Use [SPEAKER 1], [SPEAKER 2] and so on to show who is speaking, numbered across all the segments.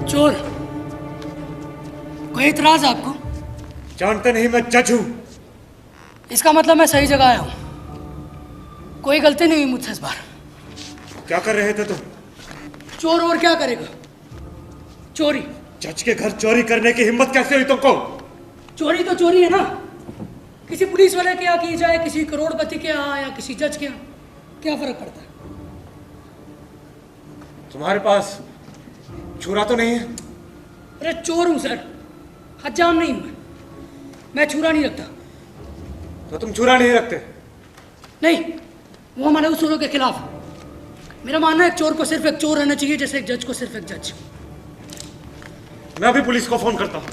[SPEAKER 1] चोर, कोई इतराज आपको?
[SPEAKER 2] जानते नहीं मैं जज हूं।
[SPEAKER 1] इसका मतलब मैं सही जगह आया हूं। कोई गलती नहीं हुई मुझसे इस बार।
[SPEAKER 2] क्या कर रहे थे तुम?
[SPEAKER 1] चोर और क्या करेगा? चोरी।
[SPEAKER 2] जज के घर चोरी करने की हिम्मत कैसे हुई तुमको?
[SPEAKER 1] चोरी तो चोरी है ना। किसी पुलिस वाले के यहाँ की जाए, किसी करोड़पति के यहाँ या किसी जज के यहाँ, क्या फर्क पड़ता है?
[SPEAKER 2] तुम्हारे पास छुरा तो नहीं है?
[SPEAKER 1] अरे चोर हूं सर, हजाम नहीं हूं मैं छुरा नहीं रखता।
[SPEAKER 2] तो तुम छुरा नहीं रखते?
[SPEAKER 1] नहीं, वो हमारे उसूलों के खिलाफ। मेरा मानना है एक चोर को सिर्फ एक चोर रहना चाहिए, जैसे एक जज को सिर्फ एक जज।
[SPEAKER 2] मैं अभी पुलिस को फोन करता हूँ।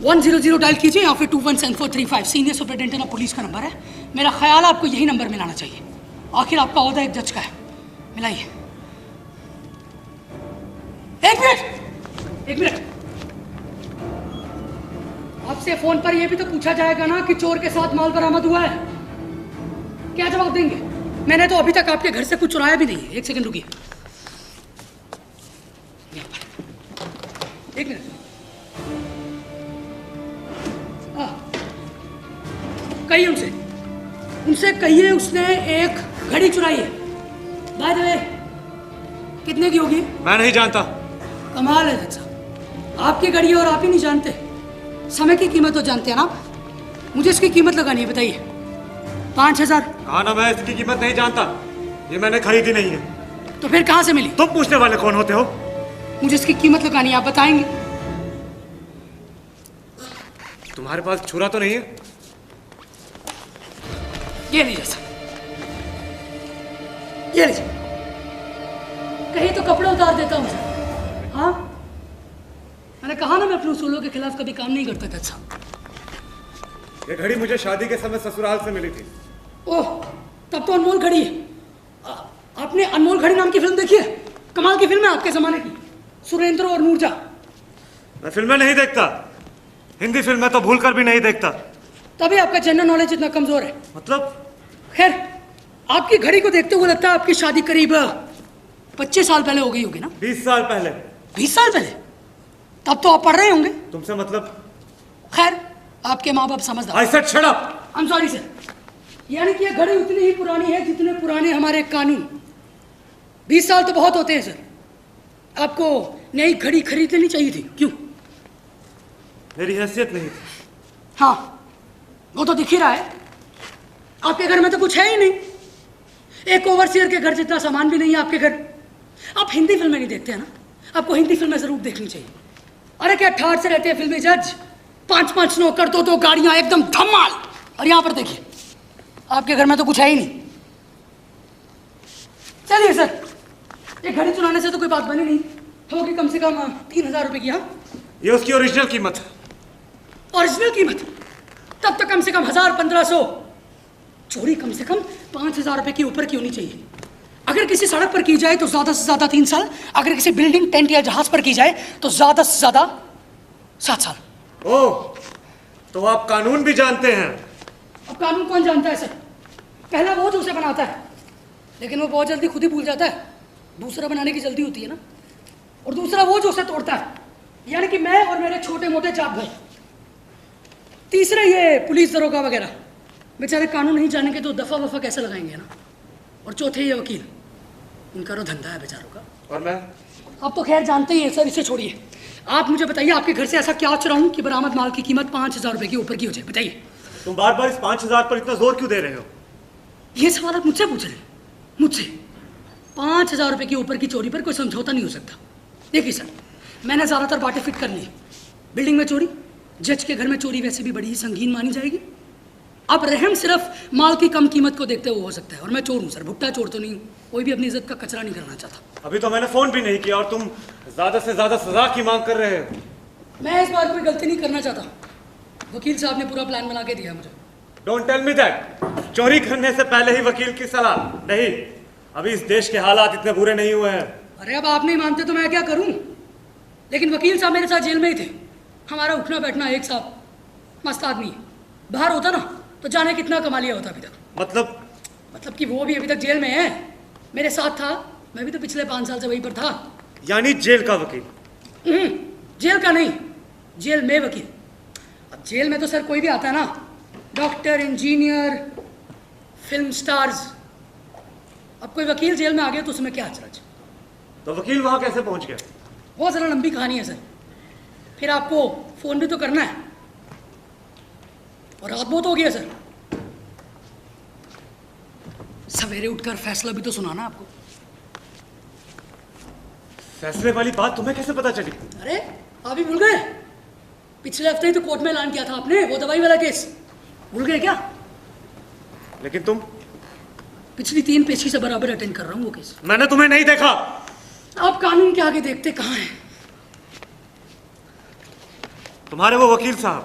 [SPEAKER 1] 100 डायल कीजिए या फिर 217435 सीनियर सुपरिटेंडेंट ऑफ पुलिस का नंबर है। मेरा ख्याल है आपको यही नंबर मिलाना चाहिए। आखिर आपका ओहदा एक जज का है। मिलाइए। एक मिनट। आपसे फोन पर यह भी तो पूछा जाएगा ना कि चोर के साथ माल बरामद हुआ है। क्या जवाब देंगे? मैंने तो अभी तक आपके घर से कुछ चुराया भी नहीं है। एक सेकंड रुकिए। एक मिनट। कहिए उनसे कहिए उसने एक घड़ी चुराई है। बाय द वे, कितने की होगी?
[SPEAKER 2] मैं नहीं जानता।
[SPEAKER 1] कमाल है जज साहब, आपकी घड़ी है और आप ही नहीं जानते। समय की कीमत तो जानते हैं ना आप। मुझे इसकी कीमत लगानी है, बताइए। 5000।
[SPEAKER 2] कहा ना मैं इसकी कीमत नहीं जानता। ये मैंने खरीदी नहीं है।
[SPEAKER 1] तो फिर कहां से मिली?
[SPEAKER 2] तुम पूछने वाले कौन होते हो?
[SPEAKER 1] मुझे इसकी कीमत लगानी है, आप बताएंगे?
[SPEAKER 2] तुम्हारे पास छुरा तो नहीं है?
[SPEAKER 1] ये लीजिए सर, ये लीजिए। कहीं तो कपड़े उतार देता हूँ सर। हाँ, मैंने कहा ना मैं अपने उसूलों के खिलाफ कभी काम नहीं करता। अच्छा,
[SPEAKER 2] ये घड़ी मुझे शादी के समय ससुराल से मिली थी।
[SPEAKER 1] ओह, तब तो अनमोल घड़ी है। आपने अनमोल घड़ी नाम की फिल्म देखी है? कमाल की फिल्म है आपके जमाने की, सुरेंद्र और नूरजा।
[SPEAKER 2] मैं फिल्में नहीं देखता। हिंदी फिल्में तो भूल कर भी नहीं देखता।
[SPEAKER 1] तभी आपका जनरल नॉलेज इतना कमजोर है।
[SPEAKER 2] मतलब?
[SPEAKER 1] खैर, आपकी घड़ी को देखते हुए लगता है आपकी शादी करीब 25 साल पहले हो गई होगी ना?
[SPEAKER 2] 20 साल पहले।
[SPEAKER 1] 20 साल पहले? तब तो आप पढ़ रहे होंगे।
[SPEAKER 2] तुमसे मतलब?
[SPEAKER 1] खैर, आपके माँ बाप समझदार।
[SPEAKER 2] I said shut up!
[SPEAKER 1] I'm sorry sir. यानी कि यह घड़ी उतनी ही पुरानी है जितने पुराने हमारे कानून। 20 साल तो बहुत होते हैं सर। आपको नई घड़ी खरीद लेनी चाहिए थी। क्यों?
[SPEAKER 2] मेरी हैसियत नहीं थी।
[SPEAKER 1] हाँ, वो तो दिख ही रहा है। आपके घर में तो कुछ है ही नहीं। एक ओवरसियर के घर जितना सामान भी नहीं है आपके घर। आप हिंदी फिल्में नहीं देखते हैं ना? आपको हिंदी फिल्में जरूर देखनी चाहिए। अरे क्या ठाट से रहते हैं फिल्मी जज। 5-5 नौकर, 2-2 गाड़ियां, एकदम धमाल। और यहाँ पर देखिए, आपके घर में तो कुछ है ही नहीं। चलिए सर, ये घड़ी चुराने से तो कोई बात बनी नहीं। होगी कम से कम 3000 रुपए की। हाँ,
[SPEAKER 2] ये उसकी ओरिजिनल कीमत है।
[SPEAKER 1] ओरिजिनल कीमत? तब तक कम से कम 1000-1500। चोरी कम से कम 5000 रुपए के ऊपर की होनी चाहिए। अगर किसी सड़क पर की जाए तो ज्यादा से ज्यादा 3 साल। अगर किसी बिल्डिंग, टेंट या जहाज पर की जाए तो ज्यादा से ज्यादा 7 साल।
[SPEAKER 2] ओह, तो आप कानून भी जानते हैं?
[SPEAKER 1] अब कानून कौन जानता है सर? पहला वो जो उसे बनाता है, लेकिन वो बहुत जल्दी खुद ही भूल जाता है। दूसरा बनाने की जल्दी होती है ना। और दूसरा वो जो उसे तोड़ता है, यानी कि मैं और मेरे छोटे मोटे जात भाई। तीसरे ये पुलिस दरोगा वगैरह, बेचारे कानून नहीं जानेंगे तो दफा वफा कैसे लगाएंगे ना। और चौथे ये वकील, इनका तो धंधा है बेचारों का।
[SPEAKER 2] और मैं?
[SPEAKER 1] आप तो खैर जानते ही हैं सर, इसे छोड़िए। आप मुझे बताइए, आपके घर से ऐसा क्या चुराऊं कि बरामद माल की कीमत 5000 रुपए के ऊपर की हो जाए? बताइए।
[SPEAKER 2] तुम बार बार इस 5000 पर इतना जोर क्यों दे रहे हो?
[SPEAKER 1] ये सवाल आप मुझसे पूछ रहे हैं? मुझसे 5000 रुपए के ऊपर की चोरी पर कोई समझौता नहीं हो सकता। देखिए सर, मैंने ज्यादातर बातें फिट कर ली। बिल्डिंग में चोरी, जज के घर में चोरी वैसे भी बड़ी ही संगीन मानी जाएगी। अब रहम सिर्फ माल की कम कीमत को देखते हुए हो सकता है। और मैं चोर हूँ सर, भुट्टा चोर तो नहीं हूँ। कोई भी अपनी इज्जत का कचरा नहीं करना चाहता।
[SPEAKER 2] अभी तो मैंने फोन भी नहीं किया और तुम ज्यादा से ज्यादा सजा की मांग कर रहे हो।
[SPEAKER 1] मैं इस बार कोई गलती नहीं करना चाहता। वकील साहब ने पूरा प्लान बना के दिया मुझे।
[SPEAKER 2] Don't tell me that. चोरी करने से पहले ही वकील की सलाह नहीं। अभी इस देश के हालात इतने बुरे नहीं हुए हैं।
[SPEAKER 1] अरे अब आप नहीं मानते तो मैं क्या करूं? लेकिन वकील साहब मेरे साथ जेल में ही थे। हमारा उठना बैठना एक साथ। मस्त आदमी है। बाहर होता ना तो जाने कितना कमा लिया होता अभी तक।
[SPEAKER 2] मतलब
[SPEAKER 1] कि वो भी अभी तक जेल में है। मेरे साथ था। मैं भी तो पिछले 5 साल से वहीं पर था।
[SPEAKER 2] यानी जेल का वकील?
[SPEAKER 1] जेल का नहीं, जेल में वकील। अब जेल में तो सर कोई भी आता है ना, डॉक्टर, इंजीनियर, फिल्म स्टार्स। अब कोई वकील जेल में आ गया तो उसमें क्या अचरज।
[SPEAKER 2] तो वकील वहां कैसे पहुंच गया?
[SPEAKER 1] बहुत ज़रा लंबी कहानी है सर, फिर आपको फ़ोन भी तो करना है, और रात बहुत हो गया सर। सवेरे उठकर फैसला भी तो सुनाना आपको।
[SPEAKER 2] फैसले वाली बात तुम्हें कैसे पता चली?
[SPEAKER 1] अरे आप ही भूल गए? पिछले हफ्ते ही तो कोर्ट में ऐलान किया था आपने, वो दवाई वाला केस। भूल गए क्या?
[SPEAKER 2] लेकिन तुम?
[SPEAKER 1] पिछली 3 पेशी से बराबर अटेंड कर रहा हूँ वो केस।
[SPEAKER 2] मैंने तुम्हें नहीं देखा।
[SPEAKER 1] आप कानून के आगे देखते कहाँ हैं?
[SPEAKER 2] तुम्हारे वो वकील साहब।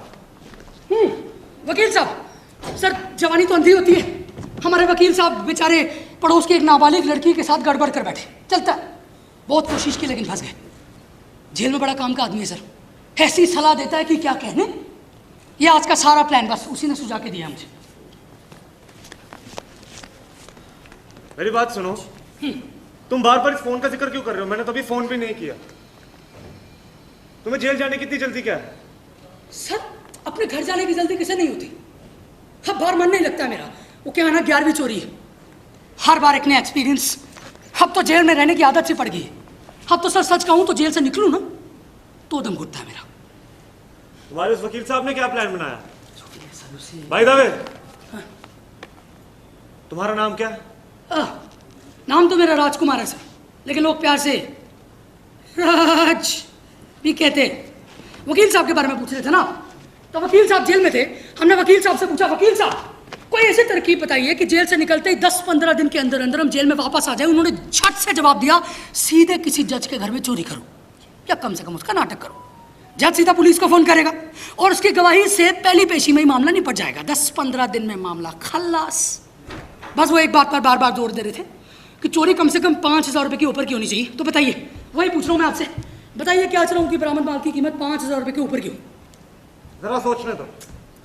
[SPEAKER 1] वकील साहब, सर जवानी तो अंधी होती है। हमारे वकील साहब बेचारे पड़ोस की एक नाबालिग लड़की के साथ गड़बड़ कर बैठे। चलता है, बहुत कोशिश की लेकिन फंस गए। जेल में बड़ा काम का आदमी है सर, ऐसी सलाह देता है कि क्या कहने। ये आज का सारा प्लान बस उसी ने सुझा के दिया मुझे।
[SPEAKER 2] मेरी बात सुनो, तुम बार बार इस फोन का जिक्र क्यों कर रहे हो? मैंने तो अभी फोन भी नहीं किया। तुम्हें जेल जाने की इतनी जल्दी क्या है?
[SPEAKER 1] सर अपने घर जाने की जल्दी किसे नहीं होती। अब बार मन नहीं लगता मेरा। वो क्या है ना, 11वीं चोरी है, हर बार एक नया एक्सपीरियंस। अब तो जेल में रहने की आदत सी पड़ गई है। अब तो सर सच कहूं तो जेल से निकलूं ना तो दम घुटता है मेरा।
[SPEAKER 2] तुम्हारे उस वकील साहब ने क्या प्लान बनाया? भाई दावे, तुम्हारा नाम क्या?
[SPEAKER 1] नाम तो मेरा राजकुमार है सर, लेकिन लोग प्यार से राज भी कहते। वकील साहब के बारे में पूछ रहे थे ना, तो वकील साहब जेल में थे। हमने वकील साहब से पूछा, वकील साहब कोई ऐसी तरकीब बताइए कि जेल से निकलते ही 10-15 दिन के अंदर अंदर हम जेल में वापस आ जाए। उन्होंने झट से जवाब दिया, सीधे किसी जज के घर में चोरी करो या कम से कम उसका नाटक करो। जज सीधा पुलिस को फोन करेगा और उसकी गवाही से पहली पेशी में ही मामला निपट जाएगा। 10-15 दिन में मामला खल्लास। बस वो एक बात पर बार बार जोर दे रहे थे कि चोरी कम से कम 5,000 रुपये के ऊपर की होनी चाहिए। तो बताइए, वही पूछ रहा हूँ मैं आपसे, बताइए क्या चला उनकी बरामद माल की कीमत 5,000 रुपये के ऊपर क्यों?
[SPEAKER 2] जरा सोचने दो।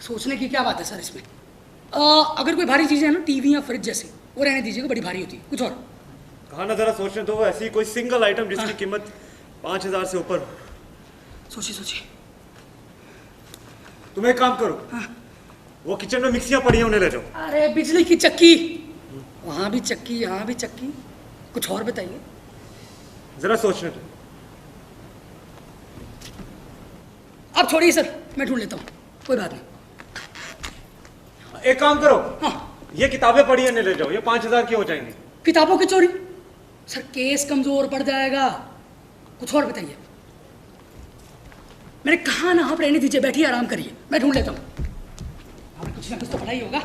[SPEAKER 1] सोचने की क्या बात है सर इसमें? अगर कोई भारी चीज़ें है ना, टीवी या फ्रिज जैसे, वो रहने दीजिएगा, बड़ी भारी होती है। कुछ और
[SPEAKER 2] कहा ना, जरा सोचने दो। ऐसी कोई सिंगल आइटम जिसकी कीमत 5,000 से ऊपर हो।
[SPEAKER 1] सोचिए सोचिए।
[SPEAKER 2] तुम एक काम करो, वो किचन में मिक्सियां पड़ी हैं, उन्हें ले जाओ।
[SPEAKER 1] अरे बिजली की चक्की, वहाँ भी चक्की यहाँ भी चक्की। कुछ और बताइए।
[SPEAKER 2] जरा सोचने दो।
[SPEAKER 1] अब छोड़िए सर, मैं ढूंढ लेता हूँ, कोई बात नहीं।
[SPEAKER 2] एक काम करो,
[SPEAKER 1] हाँ,
[SPEAKER 2] ये किताबें पढ़ी है, ले जाओ। ये 5,000 की हो जाएंगी।
[SPEAKER 1] किताबों की चोरी? सर केस कमजोर पड़ जाएगा। कुछ और बताइए। मैंने कहा ना, आप रहने दीजिए, बैठिए आराम करिए, मैं ढूंढ लेता हूँ। हमें कुछ ना कुछ तो पढ़ा ही होगा।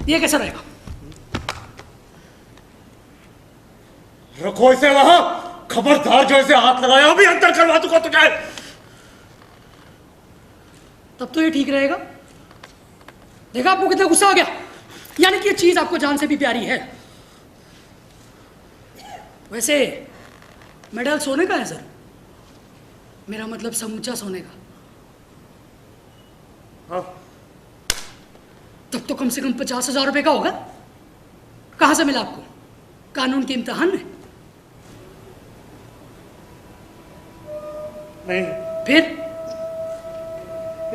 [SPEAKER 1] ये कैसा रहेगा?
[SPEAKER 2] रखो इसे वहां। खबरदार जो इसे हाथ लगाया, अभी अंदर करवा दूंगा तुझे।
[SPEAKER 1] तब तो ये ठीक रहेगा। देखा आपको कितना गुस्सा आ गया? यानी कि ये चीज आपको जान से भी प्यारी है। वैसे मेडल सोने का है सर, मेरा मतलब समूचा सोने का।
[SPEAKER 2] हाँ।
[SPEAKER 1] तब तो कम से कम 50,000 रुपए का होगा। कहां से मिला आपको? कानून के इम्तिहान में?
[SPEAKER 2] नहीं,
[SPEAKER 1] फिर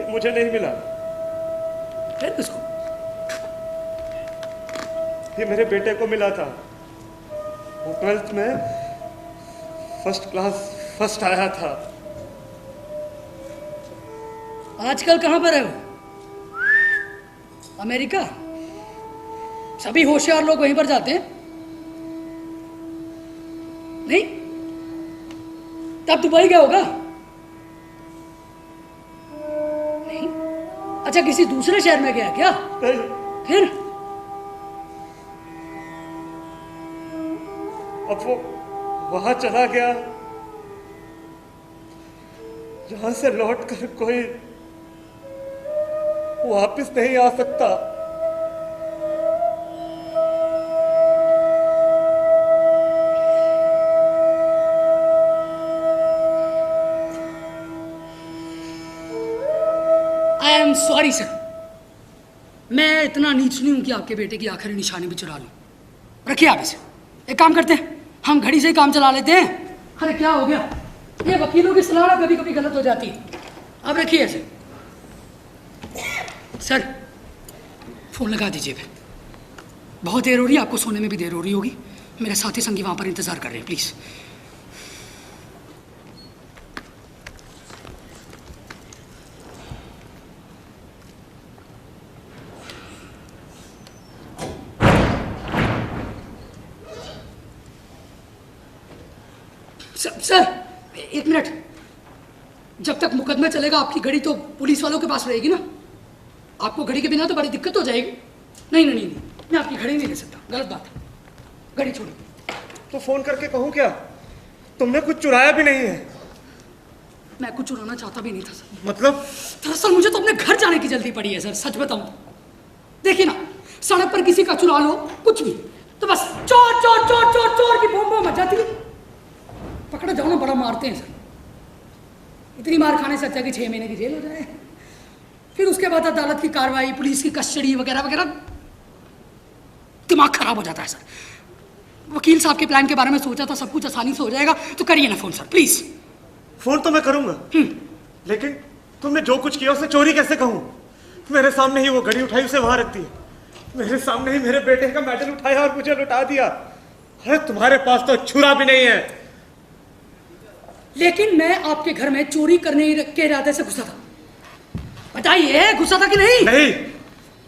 [SPEAKER 2] मुझे नहीं मिला।
[SPEAKER 1] फिर किसको?
[SPEAKER 2] ये मेरे बेटे को मिला था। वो 12th में फर्स्ट क्लास फर्स्ट आया था।
[SPEAKER 1] आजकल कहां पर है वो? अमेरिका? सभी होशियार लोग वहीं पर जाते हैं। नहीं, तब दुबई गया होगा। नहीं, अच्छा किसी दूसरे शहर में गया क्या?
[SPEAKER 2] नहीं।
[SPEAKER 1] फिर
[SPEAKER 2] अब वो वहां चला गया जहां से लौट कर कोई वापस नहीं आ सकता।
[SPEAKER 1] आई एम सॉरी सर, मैं इतना नीच नहीं हूं कि आपके बेटे की आखिरी निशानी भी चुरा लूं। रखिए आप इसे। एक काम करते हैं, हम घड़ी से ही काम चला लेते हैं। अरे क्या हो गया, ये वकीलों की सलाह ना कभी कभी गलत हो जाती है। आप रखिए ऐसे। सर फोन लगा दीजिए फिर, बहुत देर हो रही है, आपको सोने में भी देर हो रही होगी। मेरे साथी संगी वहां पर इंतजार कर रहे हैं, प्लीज। सर एक मिनट, जब तक मुकदमा चलेगा आपकी घड़ी तो पुलिस वालों के पास रहेगी ना। आपको घड़ी के बिना तो बड़ी दिक्कत हो जाएगी। नहीं नहीं नहीं, मैं आपकी घड़ी नहीं ले सकता, गलत बात है। घड़ी छोड़ो।
[SPEAKER 2] तो फोन करके कहूँ क्या? तुमने कुछ चुराया भी नहीं है।
[SPEAKER 1] मैं कुछ चुराना चाहता भी नहीं था सर।
[SPEAKER 2] मतलब?
[SPEAKER 1] दरअसल मुझे तो अपने घर जाने की जल्दी पड़ी है सर, सच बताऊं। देखिए ना, सड़क पर किसी का चुरा लो कुछ भी तो बस चोर चोर चोर चोर चोर की बूम बूम मच जाती है। पकड़े जाओ ना, बड़ा मारते हैं सर। इतनी मार खाने से अच्छा कि 6 महीने की जेल हो जाए। फिर उसके बाद अदालत की कार्रवाई, पुलिस की कस्टडी वगैरह वगैरह, दिमाग खराब हो जाता है सर। वकील साहब के प्लान के बारे में सोचा था, सब कुछ आसानी से हो जाएगा। तो करिए ना फोन सर, प्लीज।
[SPEAKER 2] फोन तो मैं करूंगा, लेकिन तुमने जो कुछ किया उसे चोरी कैसे कहूं? मेरे सामने ही वो घड़ी उठाई, उसे वहां रख दी। मेरे सामने ही मेरे बेटे का मेडल उठाया और मुझे लुटा दिया। अरे तुम्हारे पास तो छुरा भी नहीं है।
[SPEAKER 1] लेकिन मैं आपके घर में चोरी करने के इरादे से घुसा था। बताइए, घुसा था कि नहीं?
[SPEAKER 2] नहीं,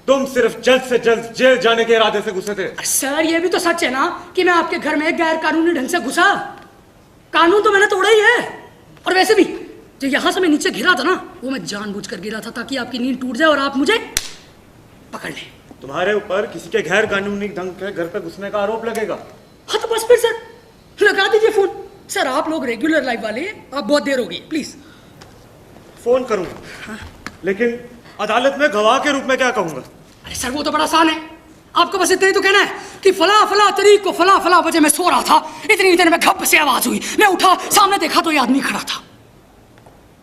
[SPEAKER 2] तुम सिर्फ जल्द से जल्द जेल जाने के इरादे से घुसे थे।
[SPEAKER 1] सर ये भी तो सच है ना कि मैं आपके घर में गैर कानूनी ढंग से घुसा। कानून तो मैंने तोड़ा ही है। और वैसे भी जो यहां से मैं नीचे गिरा था ना, वो मैं जानबूझकर गिरा था ताकि आपकी नींद टूट जाए और आप मुझे पकड़ लें।
[SPEAKER 2] तुम्हारे ऊपर किसी के गैर कानूनी ढंग के घर पे घुसने का आरोप लगेगा।
[SPEAKER 1] हाँ तो बस फिर सर लगा दीजिए फोन। सर आप लोग रेगुलर लाइफ वाले हैं, आप बहुत देर हो गई, प्लीज।
[SPEAKER 2] फोन करूंगा, हाँ? लेकिन अदालत में गवाह के रूप में क्या कहूंगा?
[SPEAKER 1] अरे सर वो तो बड़ा आसान है। आपको बस इतना ही तो कहना है कि फला फला तारीख को फला फला बजे मैं सो रहा था, इतनी देर में घप से आवाज हुई, मैं उठा, सामने देखा तो ये आदमी खड़ा था।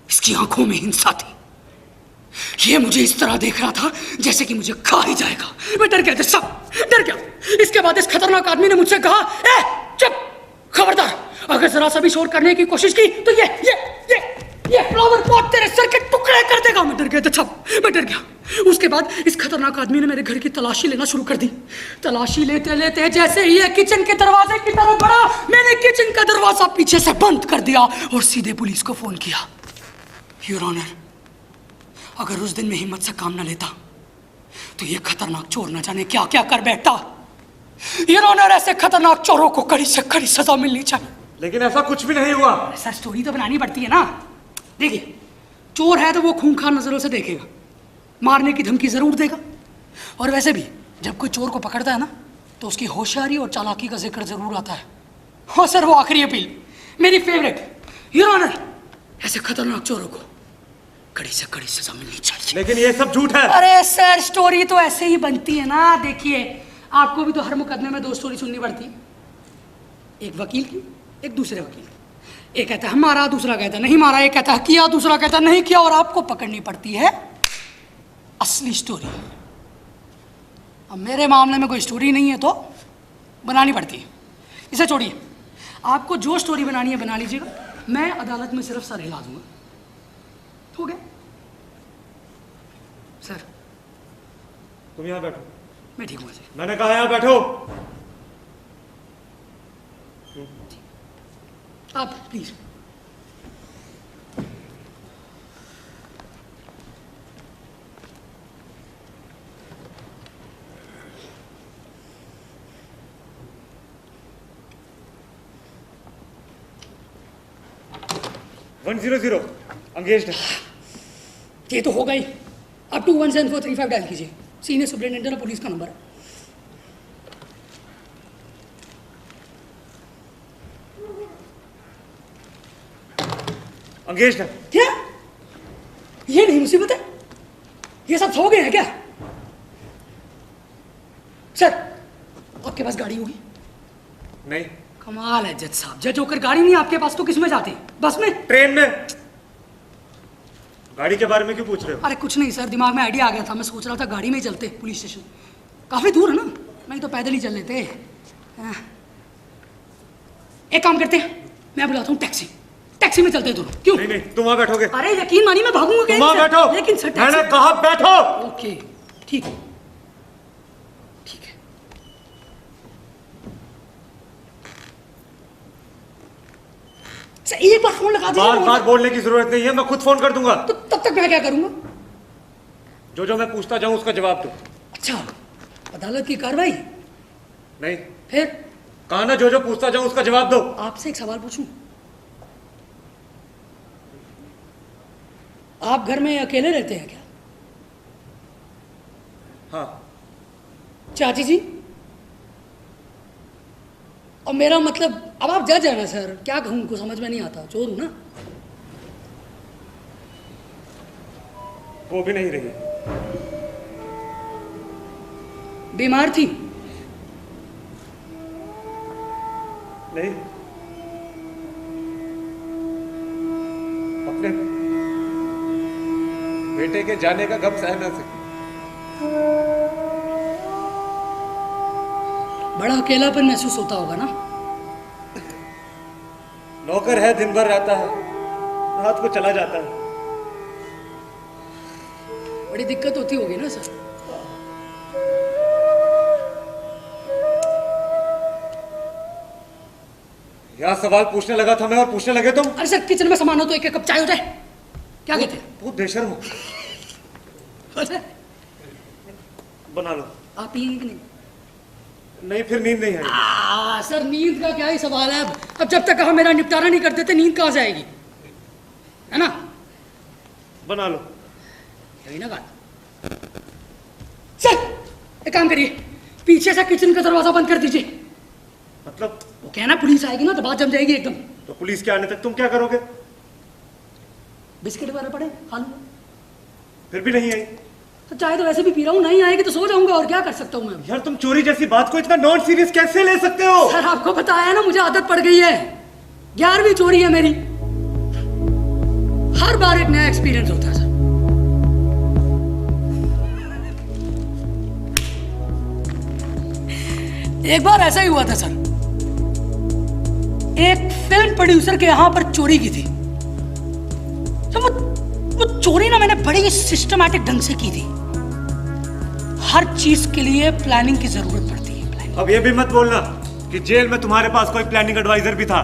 [SPEAKER 1] इसकी आंखों में हिंसा थी। ये मुझे इस तरह देख रहा था जैसे कि मुझे खा ही जाएगा। मैं डर गया, सब डर गया। इसके बाद इस खतरनाक आदमी ने मुझसे कहा, ए चुप, खबरदार अगर जरा सा भी शोर करने की कोशिश की तो ये फ्लावर पॉट तेरे सर के टुकड़े कर देगा। मैं डर गया था सब, मैं डर गया। उसके बाद इस खतरनाक आदमी ने मेरे घर की तलाशी लेना शुरू कर दी। तलाशी लेते लेते जैसे ही ये किचन के दरवाजे की तरफ बढ़ा, मैंने किचन का दरवाजा पीछे से बंद कर दिया और सीधे पुलिस को फोन किया। योर ऑनर, अगर उस दिन में हिम्मत से काम न लेता तो ये खतरनाक चोर न जाने क्या क्या कर बैठता। योर ऑनर, ऐसे खतरनाक चोरों को कड़ी से कड़ी सजा मिलनी चाहिए।
[SPEAKER 2] लेकिन ऐसा कुछ भी नहीं हुआ।
[SPEAKER 1] सर स्टोरी तो बनानी पड़ती है ना। देखिए, चोर है तो वो खूंखार नजरों से देखेगा, मारने की धमकी जरूर देगा। और वैसे भी जब कोई चोर को पकड़ता है ना तो उसकी होशियारी और चालाकी का जिक्र जरूर आता है। हाँ सर, वो आखिरी अपील मेरी फेवरेट। योर ऑनर, ऐसे खतरनाक चोरों को कड़ी से कड़ी सजा मिलनी चाहिए।
[SPEAKER 2] लेकिन ये सब झूठ है। अरे
[SPEAKER 1] सर स्टोरी तो ऐसे ही बनती है ना। देखिए, आपको भी तो हर मुकदमे में 2 स्टोरी सुननी पड़ती है, एक वकील की, एक दूसरे वकील की। एक कहता है मारा, दूसरा कहता है नहीं मारा, एक कहता है किया, दूसरा कहता है नहीं किया, और आपको पकड़नी पड़ती है असली स्टोरी। अब मेरे मामले में कोई स्टोरी नहीं है तो बनानी पड़ती है। इसे छोड़िए, आपको जो स्टोरी बनानी है बना लीजिएगा, मैं अदालत में सिर्फ सर हिला दूंगा। हो गया सर?
[SPEAKER 2] तुम यहाँ बैठो।
[SPEAKER 1] मैं ठीक हूँ सर।
[SPEAKER 2] मैंने कहा यहाँ बैठो।
[SPEAKER 1] आप प्लीज।
[SPEAKER 2] वन 100 अंगेज्ड है।
[SPEAKER 1] ये तो हो गई। अब 217435 डायल कीजिए, सीनियर सुपरिटेंडेंट पुलिस का नंबर है।
[SPEAKER 2] अंगेज्ड है।
[SPEAKER 1] क्या? ये नहीं मुसीबत है? ये सब सो गए हैं क्या? सर आपके पास गाड़ी होगी?
[SPEAKER 2] नहीं।
[SPEAKER 1] कमाल है जज साहब, जज होकर गाड़ी नहीं आपके पास तो किस में जाते हैं? बस में?
[SPEAKER 2] ट्रेन में। गाड़ी के बारे में क्यों पूछ रहे हो?
[SPEAKER 1] अरे कुछ नहीं सर, दिमाग में आइडिया आ गया था, मैं सोच रहा था गाड़ी में ही चलते पुलिस स्टेशन, काफ़ी दूर है ना, नहीं तो पैदल ही चल लेते। हाँ। एक काम करते हैं, मैं बुलाता हूँ टैक्सी, टैक्सी में चलते हैं दोनों। क्यों?
[SPEAKER 2] नहीं नहीं, तुम वहां बैठोगे।
[SPEAKER 1] अरे यकीन मानिए मैं भागूंगा कहीं
[SPEAKER 2] वहां
[SPEAKER 1] से।
[SPEAKER 2] बैठो।
[SPEAKER 1] लेकिन सर
[SPEAKER 2] मैंने कहा बैठो।
[SPEAKER 1] ओके ठीक है, ठीक है। एक बार फोन लगा दीजिए।
[SPEAKER 2] बार बार बोलने की जरूरत नहीं है, मैं खुद फोन कर दूंगा।
[SPEAKER 1] तो तब तक मैं क्या करूंगा?
[SPEAKER 2] जो जो मैं पूछता जाऊं उसका जवाब दो।
[SPEAKER 1] अच्छा, अदालत की कार्रवाई?
[SPEAKER 2] नहीं,
[SPEAKER 1] फिर
[SPEAKER 2] कहा ना जो जो पूछता जाऊं उसका जवाब दो।
[SPEAKER 1] आपसे एक सवाल पूछूं? आप घर में अकेले रहते हैं क्या?
[SPEAKER 2] हाँ।
[SPEAKER 1] चाची जी? और मेरा मतलब, अब आप जज है ना सर, क्या कहूँ, उनको समझ में नहीं आता, चोर हूं ना।
[SPEAKER 2] वो भी नहीं रही।
[SPEAKER 1] बीमार थी?
[SPEAKER 2] नहीं, अपने बेटे के जाने का गम सह ना सकी।
[SPEAKER 1] बड़ा अकेलापन महसूस होता होगा ना?
[SPEAKER 2] नौकर है, दिन भर रहता है, रात को चला जाता है।
[SPEAKER 1] बड़ी दिक्कत होती होगी ना सर?
[SPEAKER 2] यहाँ सवाल पूछने लगा था मैं और पूछने लगे तुम।
[SPEAKER 1] अरे सर किचन में सामान हो तो एक कप चाय हो जाए, क्या कहते हैं?
[SPEAKER 2] बहुत बेशर्म हो। बना लो।
[SPEAKER 1] आप पिएंगे कि नहीं?
[SPEAKER 2] नहीं, फिर नींद नहीं आएगी।
[SPEAKER 1] सर नींद का क्या ही सवाल है, अब जब तक मेरा निपटारा नहीं कर देते नींद कहाँ से आएगी, है ना?
[SPEAKER 2] बना लो।
[SPEAKER 1] यही ना बात। चल एक काम करिए, पीछे से किचन का दरवाजा बंद कर दीजिए।
[SPEAKER 2] मतलब?
[SPEAKER 1] वो कहना पुलिस आएगी ना तो बात जम जाएगी एकदम।
[SPEAKER 2] तो पुलिस के आने तक तुम क्या करोगे?
[SPEAKER 1] बिस्किट वगैरह पड़े खा लूंगा।
[SPEAKER 2] फिर भी नहीं आई?
[SPEAKER 1] तो चाय तो वैसे भी पी रहा हूँ, नहीं आएगी तो सो जाऊंगा, और क्या कर सकता हूँ मैं?
[SPEAKER 2] यार तुम चोरी जैसी बात को इतना नॉन सीरियस कैसे ले सकते हो?
[SPEAKER 1] सर आपको बताया ना, मुझे आदत पड़ गई है, 11वीं चोरी है मेरी, हर बार एक नया एक्सपीरियंस होता है सर। एक बार ऐसा ही हुआ था सर, एक फिल्म प्रोड्यूसर के यहां पर चोरी की थी। तो वो चोरी ना मैंने बड़ी सिस्टमैटिक ढंग से की थी। हर चीज के लिए प्लानिंग की जरूरत पड़ती है। प्लानिंग।
[SPEAKER 2] अब ये भी मत बोलना कि जेल में तुम्हारे पास कोई प्लानिंग एडवाइजर भी था।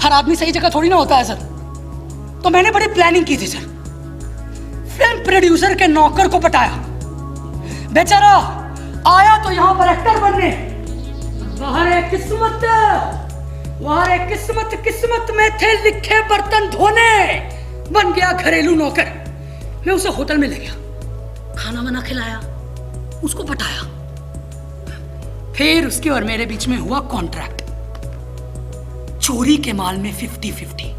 [SPEAKER 1] हर आदमी सही जगह थोड़ी ना होता है सर, तो मैंने बड़ी प्लानिंग की थी सर। फिल्म प्रोड्यूसर के नौकर को पटाया, बेचारा आया तो यहां पर एक्टर बनने, बाहर है किस्मत, वहां है किस्मत, किस्मत में थे लिखे बर्तन धोने, बन गया घरेलू नौकर। मैं उसे होटल में ले गया, खाना वाना खिलाया, उसको पटाया, फिर उसके और मेरे बीच में हुआ कॉन्ट्रैक्ट, चोरी के माल में 50-50।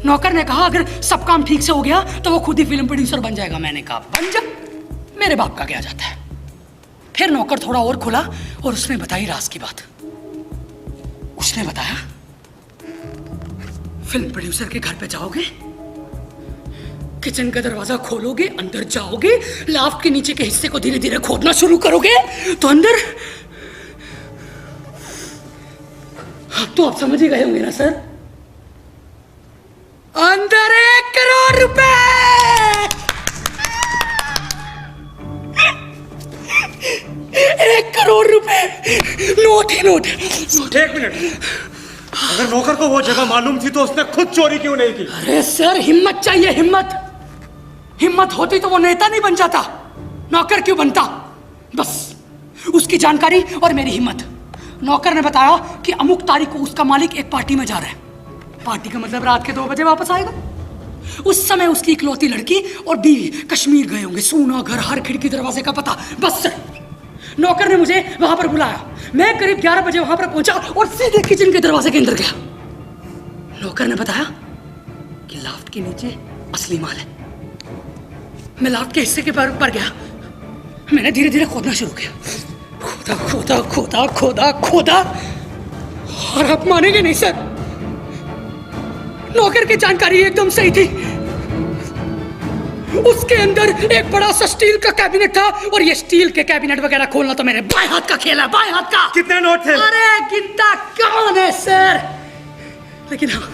[SPEAKER 1] नौकर ने कहा अगर सब काम ठीक से हो गया तो वो खुद ही फिल्म प्रोड्यूसर बन जाएगा। मैंने कहा बन जा, मेरे बाप का क्या जाता है। फिर नौकर थोड़ा और खुला और उसने बताई राज की बात। उसने बताया फिल्म प्रोड्यूसर के घर पे जाओगे, किचन का दरवाजा खोलोगे, अंदर जाओगे, लाफ्ट के नीचे के हिस्से को धीरे धीरे खोदना शुरू करोगे तो अंदर, तो आप समझ ही गए होंगे ना सर, अंदर 1 करोड़ रुपए। 1 करोड़ रुपए, नोट ही नोट।
[SPEAKER 2] 1 मिनट, अगर नौकर को वो जगह मालूम थी तो उसने खुद चोरी क्यों नहीं की?
[SPEAKER 1] अरे सर हिम्मत चाहिए, हिम्मत। हिम्मत होती तो वो नेता नहीं बन जाता, नौकर क्यों बनता? बस उसकी जानकारी और मेरी हिम्मत। नौकर ने बताया कि अमुक तारीख को उसका मालिक एक पार्टी में जा रहा है। पार्टी का मतलब रात के 2 बजे वापस आएगा। उस समय उसकी इकलौती लड़की और बीवी कश्मीर गए होंगे, सूना घर, हर खिड़की दरवाजे का पता। बस सर नौकर ने मुझे वहां पर बुलाया, मैं करीब 11 बजे वहां पर पहुंचा और सीधे किचन के दरवाजे के अंदर गया। नौकर ने बताया कि लाफ्ट के नीचे असली माल है। मैं लाफ्ट के हिस्से के पर गया, मैंने धीरे धीरे खोदना शुरू किया, खोदा खोदा खोदा खोदा खोदा, और आप मानेंगे नहीं सर, नौकर की जानकारी एकदम सही थी। उसके अंदर एक बड़ा सा स्टील का कैबिनेट था, और ये स्टील के कैबिनेट वगैरह खोलना तो मेरे बाएं हाथ का खेल है, बाएं हाथ का।
[SPEAKER 2] कितने नोट थे?
[SPEAKER 1] अरे गिनता कौन है सर, लेकिन हाँ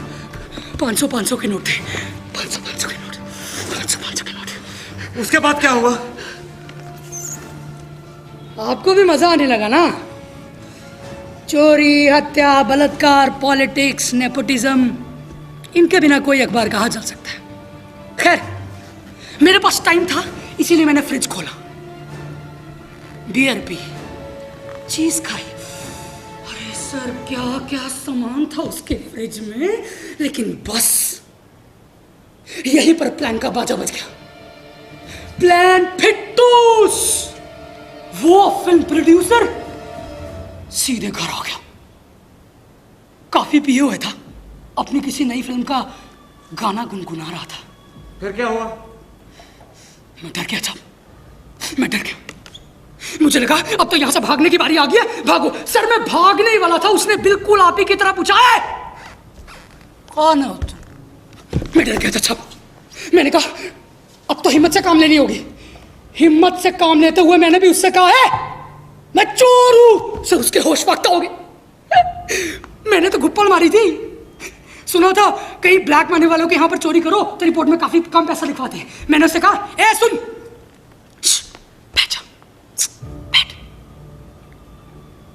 [SPEAKER 1] 500 के नोट थे, 500 के नोट, 500 के नोट।
[SPEAKER 2] उसके बाद क्या हुआ?
[SPEAKER 1] आपको भी मजा आने लगा ना? चोरी, हत्या, बलात्कार, पॉलिटिक्स, नेपोटिज्म, इनके बिना कोई अखबार कहाँ चल सकता है। खैर, मेरे पास टाइम था, इसीलिए मैंने फ्रिज खोला, बियर पी, चीज खाई। अरे सर क्या क्या सामान था उसके फ्रिज में, लेकिन बस यहीं पर प्लान का बाजा बज गया। प्लान फिट्टूस। वो फिल्म प्रोड्यूसर सीधे घर आ गया, काफी पिए हुए था, अपनी किसी नई फिल्म का गाना गुनगुना रहा था।
[SPEAKER 2] फिर क्या हुआ?
[SPEAKER 1] मैं डर गया साहब, मैं डर गया। मुझे लगा अब तो यहां से भागने की बारी आ गई है, भागो। सर मैं भागने ही वाला था, उसने बिल्कुल आप ही की तरह पूछा है कौन हो तुम। मैं डर गया था साहब, मैंने कहा अब तो हिम्मत से काम लेनी होगी। हिम्मत से काम लेते हुए मैंने भी उससे कहा है मैं चोर हूं। सर उसके होश फाख्ता हो गए। मैंने तो घुप्पड़ मारी थी, सुना था कहीं ब्लैक मनी वालों के यहां पर चोरी करो तो रिपोर्ट में काफी कम पैसा लिखवाते हैं। मैंने उससे कहा ए सुन, बैठ जा, बैठ,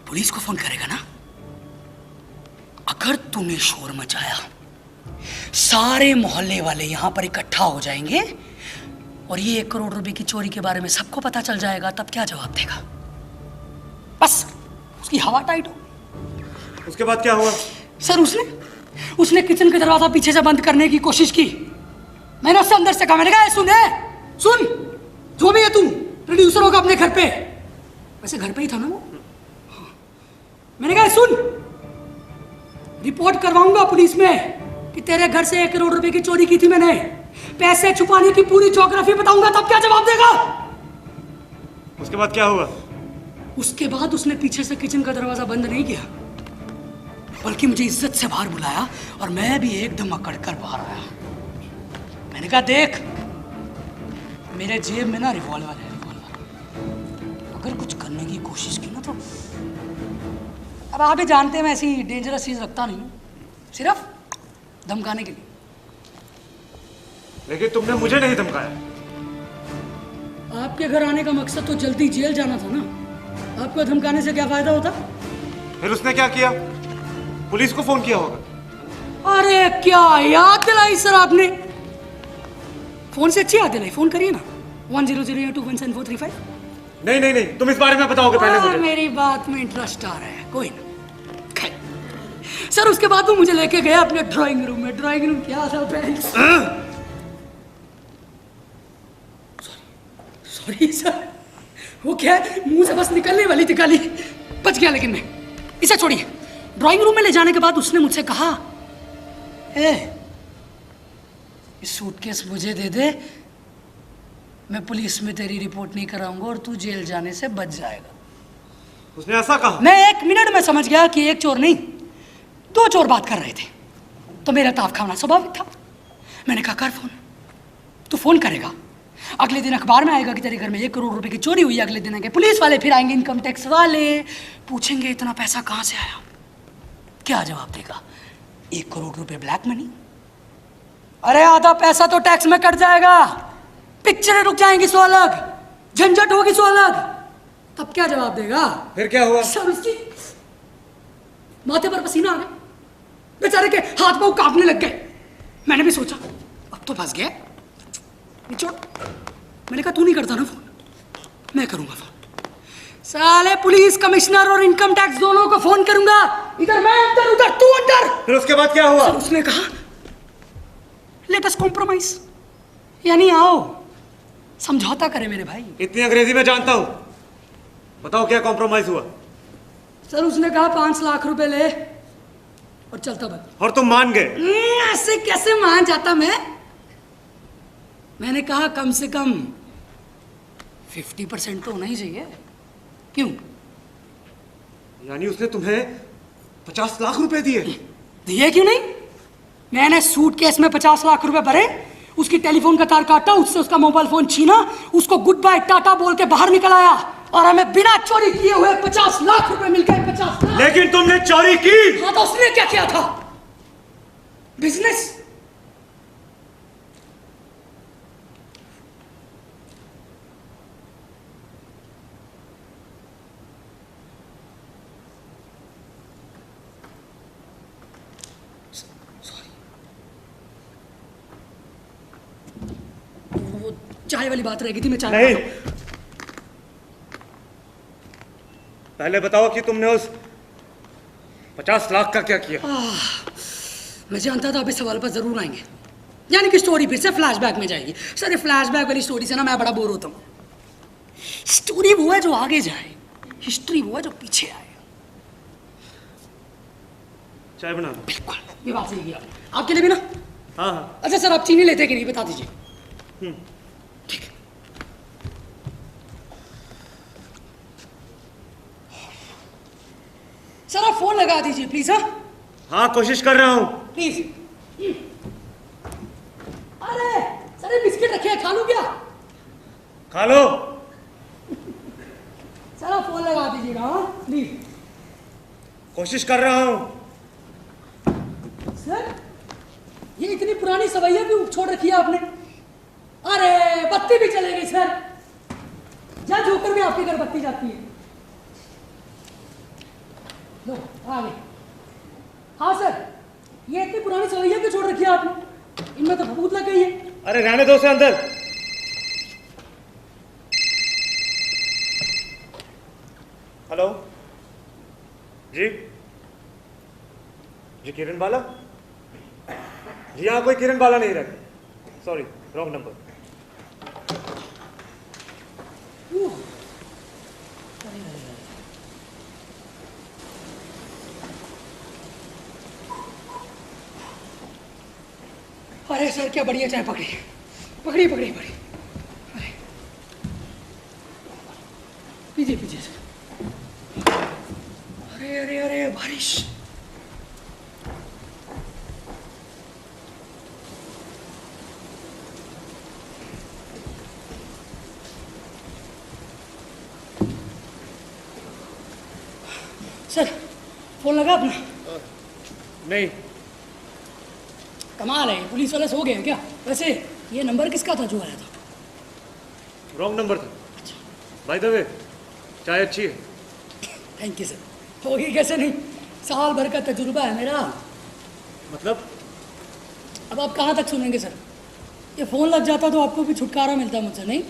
[SPEAKER 1] पुलिस को फोन करेगा ना? अगर तूने शोर मचाया सारे मोहल्ले वाले यहां पर इकट्ठा हो जाएंगे और ये 1 करोड़ रुपए की चोरी के बारे में सबको पता चल जाएगा, तब क्या जवाब देगा? बस उसकी हवा टाइट हो।
[SPEAKER 2] उसके बाद क्या हुआ?
[SPEAKER 1] सर उसने किचन का दरवाजा पीछे से बंद करने की कोशिश की। मैंने उससे अंदर से कहा, मैंने कहा सुन, जो भी है तू प्रोड्यूसर होगा अपने घर पे। वैसे घर पे ही था ना वो। मैंने कहा सुन, रिपोर्ट करवाऊंगा पुलिस में कि तेरे घर से 1 करोड़ रुपए की चोरी की थी मैंने। पैसे छुपाने की पूरी ज्योग्राफी बताऊंगा, तब क्या जवाब देगा?
[SPEAKER 2] उसके बाद क्या हुआ?
[SPEAKER 1] उसके बाद उसने पीछे से किचन का दरवाजा बंद नहीं किया, बल्कि मुझे इज्जत से बाहर बुलाया और मैं भी एकदम अकड़ कर बाहर आया। मैंने कहा देख, मेरे जेब में ना रिवॉल्वर है, रिवॉल्वर। अगर कुछ करने की कोशिश की ना तो, अब आप भी जानते हैं मैं ऐसी डेंजरस चीज रखता नहीं हूँ, सिर्फ धमकाने के लिए।
[SPEAKER 2] लेकिन तुमने मुझे नहीं धमकाया।
[SPEAKER 1] आपके घर आने का मकसद तो जल्दी जेल जाना था ना, आपको धमकाने से क्या फायदा होता?
[SPEAKER 2] फिर उसने क्या किया? पुलिस को फोन किया होगा।
[SPEAKER 1] अरे क्या याद दिलाई सर आपने, फोन से अच्छी याद दिलाई। फोन करिए ना 10021743
[SPEAKER 2] नहीं, तुम इस बारे में बताओगे पहले मुझे।
[SPEAKER 1] मेरी बात में इंटरेस्ट आ रहा है, कोई ना। सर उसके बाद वो मुझे लेके गया अपने ड्राइंग रूम में। ड्राइंग रूम क्या था फ्रेंड्स? सॉरी सर, वो क्या है, मुंह से बस निकलने वाली थी गाली, बच गया। लेकिन मैं, इसे छोड़िए। ड्राइंग रूम में ले जाने के बाद उसने मुझसे कहा, इस सूटकेस मुझे दे दे, मैं पुलिस में तेरी रिपोर्ट नहीं कराऊंगा और तू जेल जाने से बच जाएगा।
[SPEAKER 2] उसने ऐसा कहा?
[SPEAKER 1] मैं 1 मिनट में समझ गया कि एक चोर नहीं 2 चोर बात कर रहे थे, तो मेरा ताव खाना स्वाभाविक था। मैंने कहा कर फोन, तू फोन करेगा, अगले दिन अखबार में आएगा कि तेरे घर में 1 करोड़ रुपए की चोरी हुई। अगले दिन आएंगे पुलिस वाले, फिर आएंगे इनकम टैक्स वाले, पूछेंगे इतना पैसा कहाँ से आया। क्या जवाब देगा? 1 करोड़ रुपए ब्लैक मनी। अरे आधा पैसा तो टैक्स में कट जाएगा, पिक्चरें रुक जाएंगी सो अलग, झंझट होगी सो अलग, तब क्या जवाब देगा?
[SPEAKER 2] फिर क्या हुआ?
[SPEAKER 1] सर उसकी माथे पर पसीना आ गया, बेचारे के हाथ पांव कांपने लग गए। मैंने भी सोचा अब तो फंस गया, निचोड़। मैंने कहा तू नहीं करता ना फोन, मैं करूंगा फोन। साले पुलिस कमिश्नर और इनकम टैक्स दोनों को फोन करूंगा, इधर मैं अंदर उधर तू अंदर।
[SPEAKER 2] फिर उसके बाद क्या हुआ?
[SPEAKER 1] उसने कहा लेट अस कॉम्प्रोमाइज, यानी आओ समझौता करे मेरे भाई।
[SPEAKER 2] इतनी अंग्रेजी में जानता हूं, बताओ क्या कॉम्प्रोमाइज हुआ?
[SPEAKER 1] सर उसने कहा 5 लाख रुपए ले और चलता बंद।
[SPEAKER 2] और तुम मान गए?
[SPEAKER 1] ऐसे कैसे मान जाता मैं? मैंने कहा कम से कम 50% तो होना ही चाहिए। क्यों?
[SPEAKER 2] यानी उसने तुम्हें 50 लाख रुपए दिए?
[SPEAKER 1] दिए क्यों नहीं? मैंने सूटकेस में 50 लाख रुपए भरे उसकी टेलीफोन का तार काटा, उससे उसका मोबाइल फोन छीना, उसको गुड बाय टाटा बोल के बाहर निकल आया और हमें बिना चोरी किए हुए 50 लाख रुपए मिल गए। 50 लाख।
[SPEAKER 2] लेकिन तुमने चोरी की।
[SPEAKER 1] हाँ तो उसने क्या किया था? बिजनेस। वो चाय वाली बात रह गई थी, मैं चाय
[SPEAKER 2] नहीं,
[SPEAKER 1] बनाता हूं।
[SPEAKER 2] पहले बताओ कि तुमने उस 50 लाख का क्या किया।
[SPEAKER 1] मैं जानता था आप इस सवाल पर जरूर आएंगे, यानी कि स्टोरी फिर से फ्लैशबैक में जाएगी। सर ये फ्लैशबैक वाली स्टोरी से ना मैं बड़ा बोर होता हूँ। स्टोरी वो है जो आगे जाए, हिस्ट्री वो है जो पीछे आए।
[SPEAKER 2] चाय बना दो।
[SPEAKER 1] बिल्कुल, ये बात सही की आपने। आपके लिए भी ना?
[SPEAKER 2] हाँ हाँ।
[SPEAKER 1] अच्छा सर, आप चीनी लेते कि नहीं बता दीजिए। ठीक है। सर आप फोन लगा दीजिए प्लीज। हाँ
[SPEAKER 2] हाँ, कोशिश कर रहा हूँ।
[SPEAKER 1] प्लीज। अरे सर ये बिस्किट रखे हैं, खा लूं क्या?
[SPEAKER 2] खा लो।
[SPEAKER 1] सर आप फोन लगा दीजिएगा। हाँ प्लीज।
[SPEAKER 2] कोशिश कर रहा हूँ।
[SPEAKER 1] सर ये इतनी पुरानी सवैया क्यों छोड़ रखी है आपने? अरे बत्ती भी चले गई सर। जा जोकर भी आपके घर बत्ती जाती है। लो आ गई। हाँ सर, ये इतनी पुरानी सवैया क्यों छोड़ रखी है आपने? इनमें तो भभूत लग गई है।
[SPEAKER 2] अरे रहने दो उसे अंदर। हेलो जी। जी किरण बाला जी, यहाँ कोई किरण बाला नहीं रहता। Sorry, wrong number.
[SPEAKER 1] अरे सर क्या बढ़िया चाय पकड़ी पकड़ी पकड़ी पकड़ी। अरे पीजिए पीजिए सर। अरे अरे अरे बारिश। सर फोन लगा अपना?
[SPEAKER 2] नहीं।
[SPEAKER 1] कमाल है, पुलिस वाले सो गए हैं क्या? वैसे ये नंबर किसका था जो आया था?
[SPEAKER 2] रॉन्ग नंबर था।
[SPEAKER 1] अच्छा
[SPEAKER 2] बाय द वे, चाय अच्छी है।
[SPEAKER 1] Thank you sir. होगी कैसे नहीं, साल भर का तजुर्बा है मेरा।
[SPEAKER 2] मतलब?
[SPEAKER 1] अब आप कहाँ तक सुनेंगे सर? ये फ़ोन लग जाता तो आपको भी छुटकारा मिलता मुझसे, नहीं?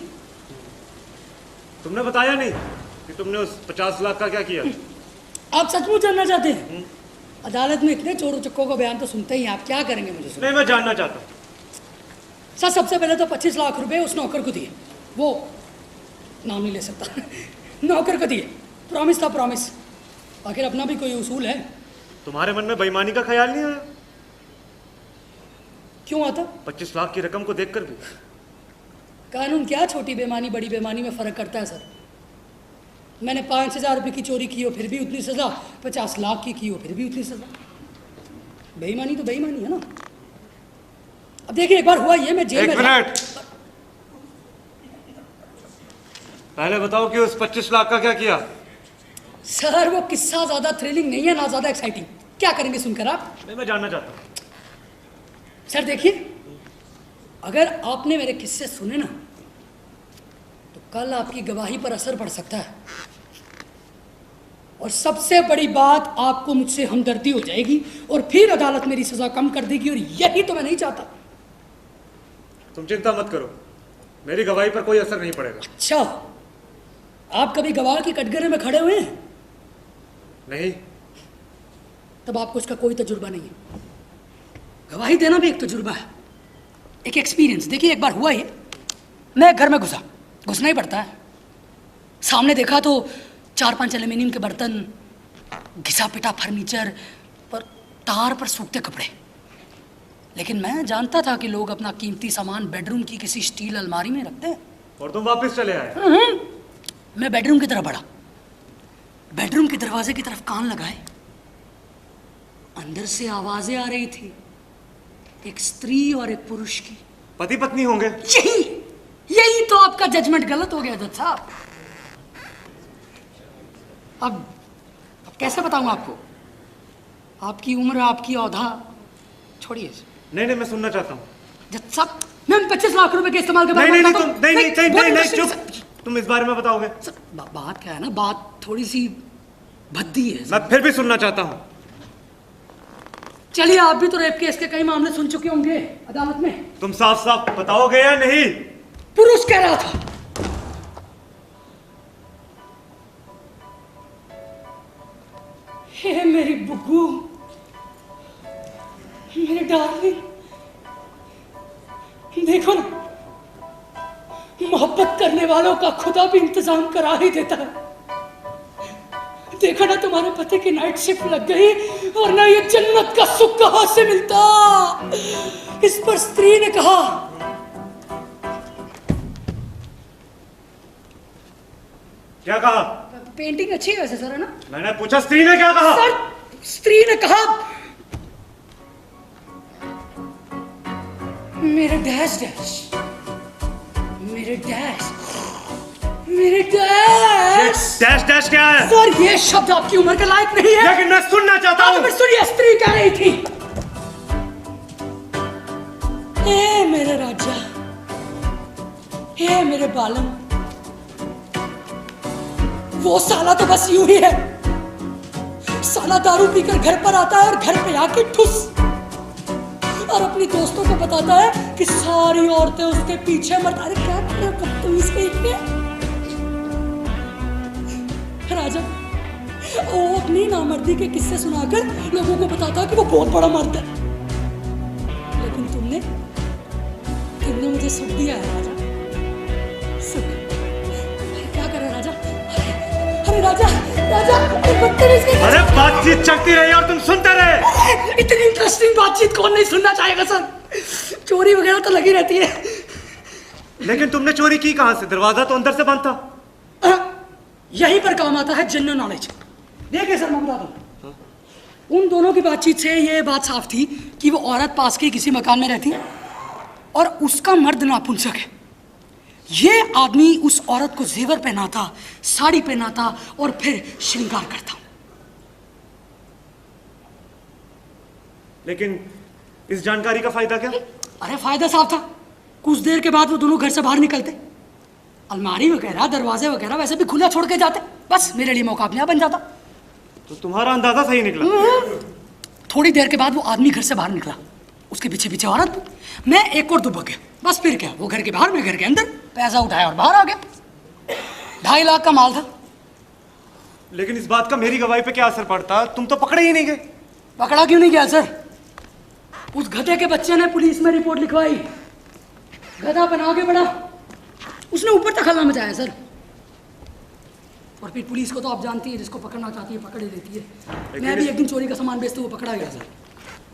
[SPEAKER 2] तुमने बताया नहीं कि तुमने उस 50 लाख का क्या किया।
[SPEAKER 1] आप सचमुच जानना चाहते हैं? अदालत में इतने चोर चक्कों का बयान तो सुनते ही हैं, आप क्या करेंगे मुझे सुन?
[SPEAKER 2] नहीं, मैं जानना चाहता हूँ।
[SPEAKER 1] सर सबसे पहले तो 25 लाख रुपए उस नौकर को दिए। वो नाम नहीं ले सकता नौकर को दिए, प्रॉमिस था प्रॉमिस। आखिर अपना भी कोई उसूल है।
[SPEAKER 2] तुम्हारे मन में बेईमानी का ख्याल नहीं आया?
[SPEAKER 1] क्यों आता?
[SPEAKER 2] 25 लाख की रकम को देखकर भी।
[SPEAKER 1] कानून क्या छोटी बेईमानी बड़ी बेईमानी में फ़र्क करता है सर? मैंने 5,000 रुपये की चोरी की हो फिर भी उतनी सज़ा, 50 लाख की हो फिर भी उतनी सज़ा। बेईमानी तो बेईमानी है ना। अब देखिए एक बार हुआ ये, मैं जेल में
[SPEAKER 2] एक मिनट, पहले बताओ कि उस 25 लाख का क्या किया।
[SPEAKER 1] सर वो किस्सा ज़्यादा थ्रिलिंग नहीं है ना ज़्यादा एक्साइटिंग। क्या करेंगे सुनकर आप?
[SPEAKER 2] नहीं, मैं जानना चाहता हूँ।
[SPEAKER 1] सर देखिए, अगर आपने मेरे किस्से सुने ना तो कल आपकी गवाही पर असर पड़ सकता है, और सबसे बड़ी बात आपको मुझसे हमदर्दी हो जाएगी और फिर अदालत मेरी सजा कम कर देगी, और यही तो मैं नहीं चाहता।
[SPEAKER 2] तुम चिंता मत करो, मेरी गवाही पर कोई असर नहीं पड़ेगा।
[SPEAKER 1] अच्छा, आप कभी गवाह के कटघरे में खड़े हुए हैं?
[SPEAKER 2] नहीं।
[SPEAKER 1] तब आपको इसका कोई तजुर्बा नहीं है। गवाही देना भी एक तजुर्बा है, एक एक्सपीरियंस। देखिए एक बार हुआ ये, मैं घर में घुसना ही पड़ता है। सामने देखा तो 4-5 एल्यूमिनियम के बर्तन, घिसा पिटा फर्नीचर पर तार पर सूखते कपड़े। लेकिन मैं जानता था कि लोग अपना कीमती सामान बेडरूम की किसी स्टील अलमारी में रखते हैं।
[SPEAKER 2] और तुम वापस चले आए।
[SPEAKER 1] मैं बेडरूम की तरफ बढ़ा, बेडरूम के दरवाजे की तरफ कान लगाए। अंदर से आवाजें आ रही थी, एक स्त्री और एक पुरुष की।
[SPEAKER 2] पति पत्नी होंगे।
[SPEAKER 1] यही यही तो आपका जजमेंट गलत हो गया जज साहब। अब कैसे बताऊं आपको? आपकी उम्र, आपकी औधा छोड़िए।
[SPEAKER 2] नहीं नहीं, मैं सुनना चाहता हूँ।
[SPEAKER 1] जज साहब, मैं 25 लाख रुपए के इस्तेमाल के बारे
[SPEAKER 2] नहीं
[SPEAKER 1] में
[SPEAKER 2] नहीं
[SPEAKER 1] बताता
[SPEAKER 2] नहीं,
[SPEAKER 1] हूं।
[SPEAKER 2] तुम नहीं नहीं नहीं
[SPEAKER 1] नहीं,
[SPEAKER 2] चुप, तुम इस बारे में बताओगे?
[SPEAKER 1] सर, बात क्या है ना, बात थोड़ी सी भद्दी है।
[SPEAKER 2] मैं फिर भी सुनना चाहता हूँ।
[SPEAKER 1] चलिए, आप भी तो रेप केस के कई मामले सुन चुके होंगे अदालत में।
[SPEAKER 2] तुम साफ साफ बताओगे या नहीं?
[SPEAKER 1] पुरुष कह रहा था। हे मेरी बुग्गू, मेरे डार्लिंग, देखो ना, मोहब्बत करने वालों का खुदा भी इंतजाम करा ही देता है। देखो ना, तुम्हारे पति की नाइट शिफ्ट लग गई, वरना ये जन्नत का सुख कहां से मिलता। इस पर स्त्री ने कहा,
[SPEAKER 2] क्या कहा?
[SPEAKER 1] पेंटिंग अच्छी है वैसे सर, है ना?
[SPEAKER 2] मैंने पूछा स्त्री ने क्या कहा?
[SPEAKER 1] सर, स्त्री ने कहा, मेरे डैश डैश, मेरे डैश, मेरे डैश।
[SPEAKER 2] डैश डैश क्या है?
[SPEAKER 1] सर, ये शब्द आपकी उम्र के लायक नहीं है।
[SPEAKER 2] लेकिन मैं सुनना चाहता हूँ।
[SPEAKER 1] फिर सुनिए, स्त्री कह रही थी, हे मेरे राजा, हे मेरे बालम, वो साला तो बस यूं ही है। साला दारू पीकर घर पर आता है और घर पे आके ठुस, और अपनी दोस्तों को बताता है कि सारी औरतें उसके पीछे मरता। अरे क्या कर रहे हो बदतमीज कहीं पे राजा? वो अपनी नामर्दी के किस्से सुनाकर लोगों को बताता है कि वो बहुत बड़ा मर्द है। लेकिन तुमने मुझे सुख दिया है राजा, सुख। क्या करे राजा? अरे राजा, राजा,
[SPEAKER 2] अरे बातचीत चलती रही और तुम सुनते रहे।
[SPEAKER 1] इतनी इंटरेस्टिंग बातचीत कौन नहीं सुनना चाहेगा सर? चोरी वगैरह तो लगी रहती है।
[SPEAKER 2] लेकिन तुमने चोरी की कहां से? दरवाजा तो अंदर से बंद था।
[SPEAKER 1] यहीं पर काम आता है जनरल नॉलेज। देखिए सर, मैं बता दूं, उन दोनों की बातचीत से ये बात साफ थी कि वो औरत पास के किसी मकान में रहती है और उसका मर्द नापुंसक है। ये आदमी उस औरत को जेवर पहनाता, साड़ी पहनाता और फिर श्रृंगार करता।
[SPEAKER 2] लेकिन इस जानकारी का फायदा क्या?
[SPEAKER 1] अरे फायदा साफ था, कुछ देर के बाद वो दोनों घर से बाहर निकलते, अलमारी वगैरह, दरवाजे वगैरह वैसे भी खुला छोड़ के जाते। बस मेरे लिए मुकाबला बन जाता।
[SPEAKER 2] तो तुम्हारा अंदाजा सही निकला।
[SPEAKER 1] थोड़ी देर के बाद वो आदमी घर से बाहर निकला, उसके पीछे पीछे औरत, मैं एक और दुबक गया। बस फिर क्या, वो घर के बाहर, मैं घर के अंदर, पैसा उठाया और बाहर आ गया। 2.5 लाख का माल था।
[SPEAKER 2] लेकिन इस बात का मेरी गवाही पे क्या असर पड़ता? तुम तो पकड़े ही नहीं गए।
[SPEAKER 1] पकड़ा क्यों नहीं गया सर? उस गधे के बच्चे ने पुलिस में रिपोर्ट लिखवाई, गधा बना के बड़ा, उसने ऊपर तक हल्ला मचाया सर। और फिर पुलिस को तो आप जानती है, जिसको पकड़ना चाहती है पकड़ ही देती है। मैं भी एक दिन चोरी का सामान बेचते हुए पकड़ा गया सर।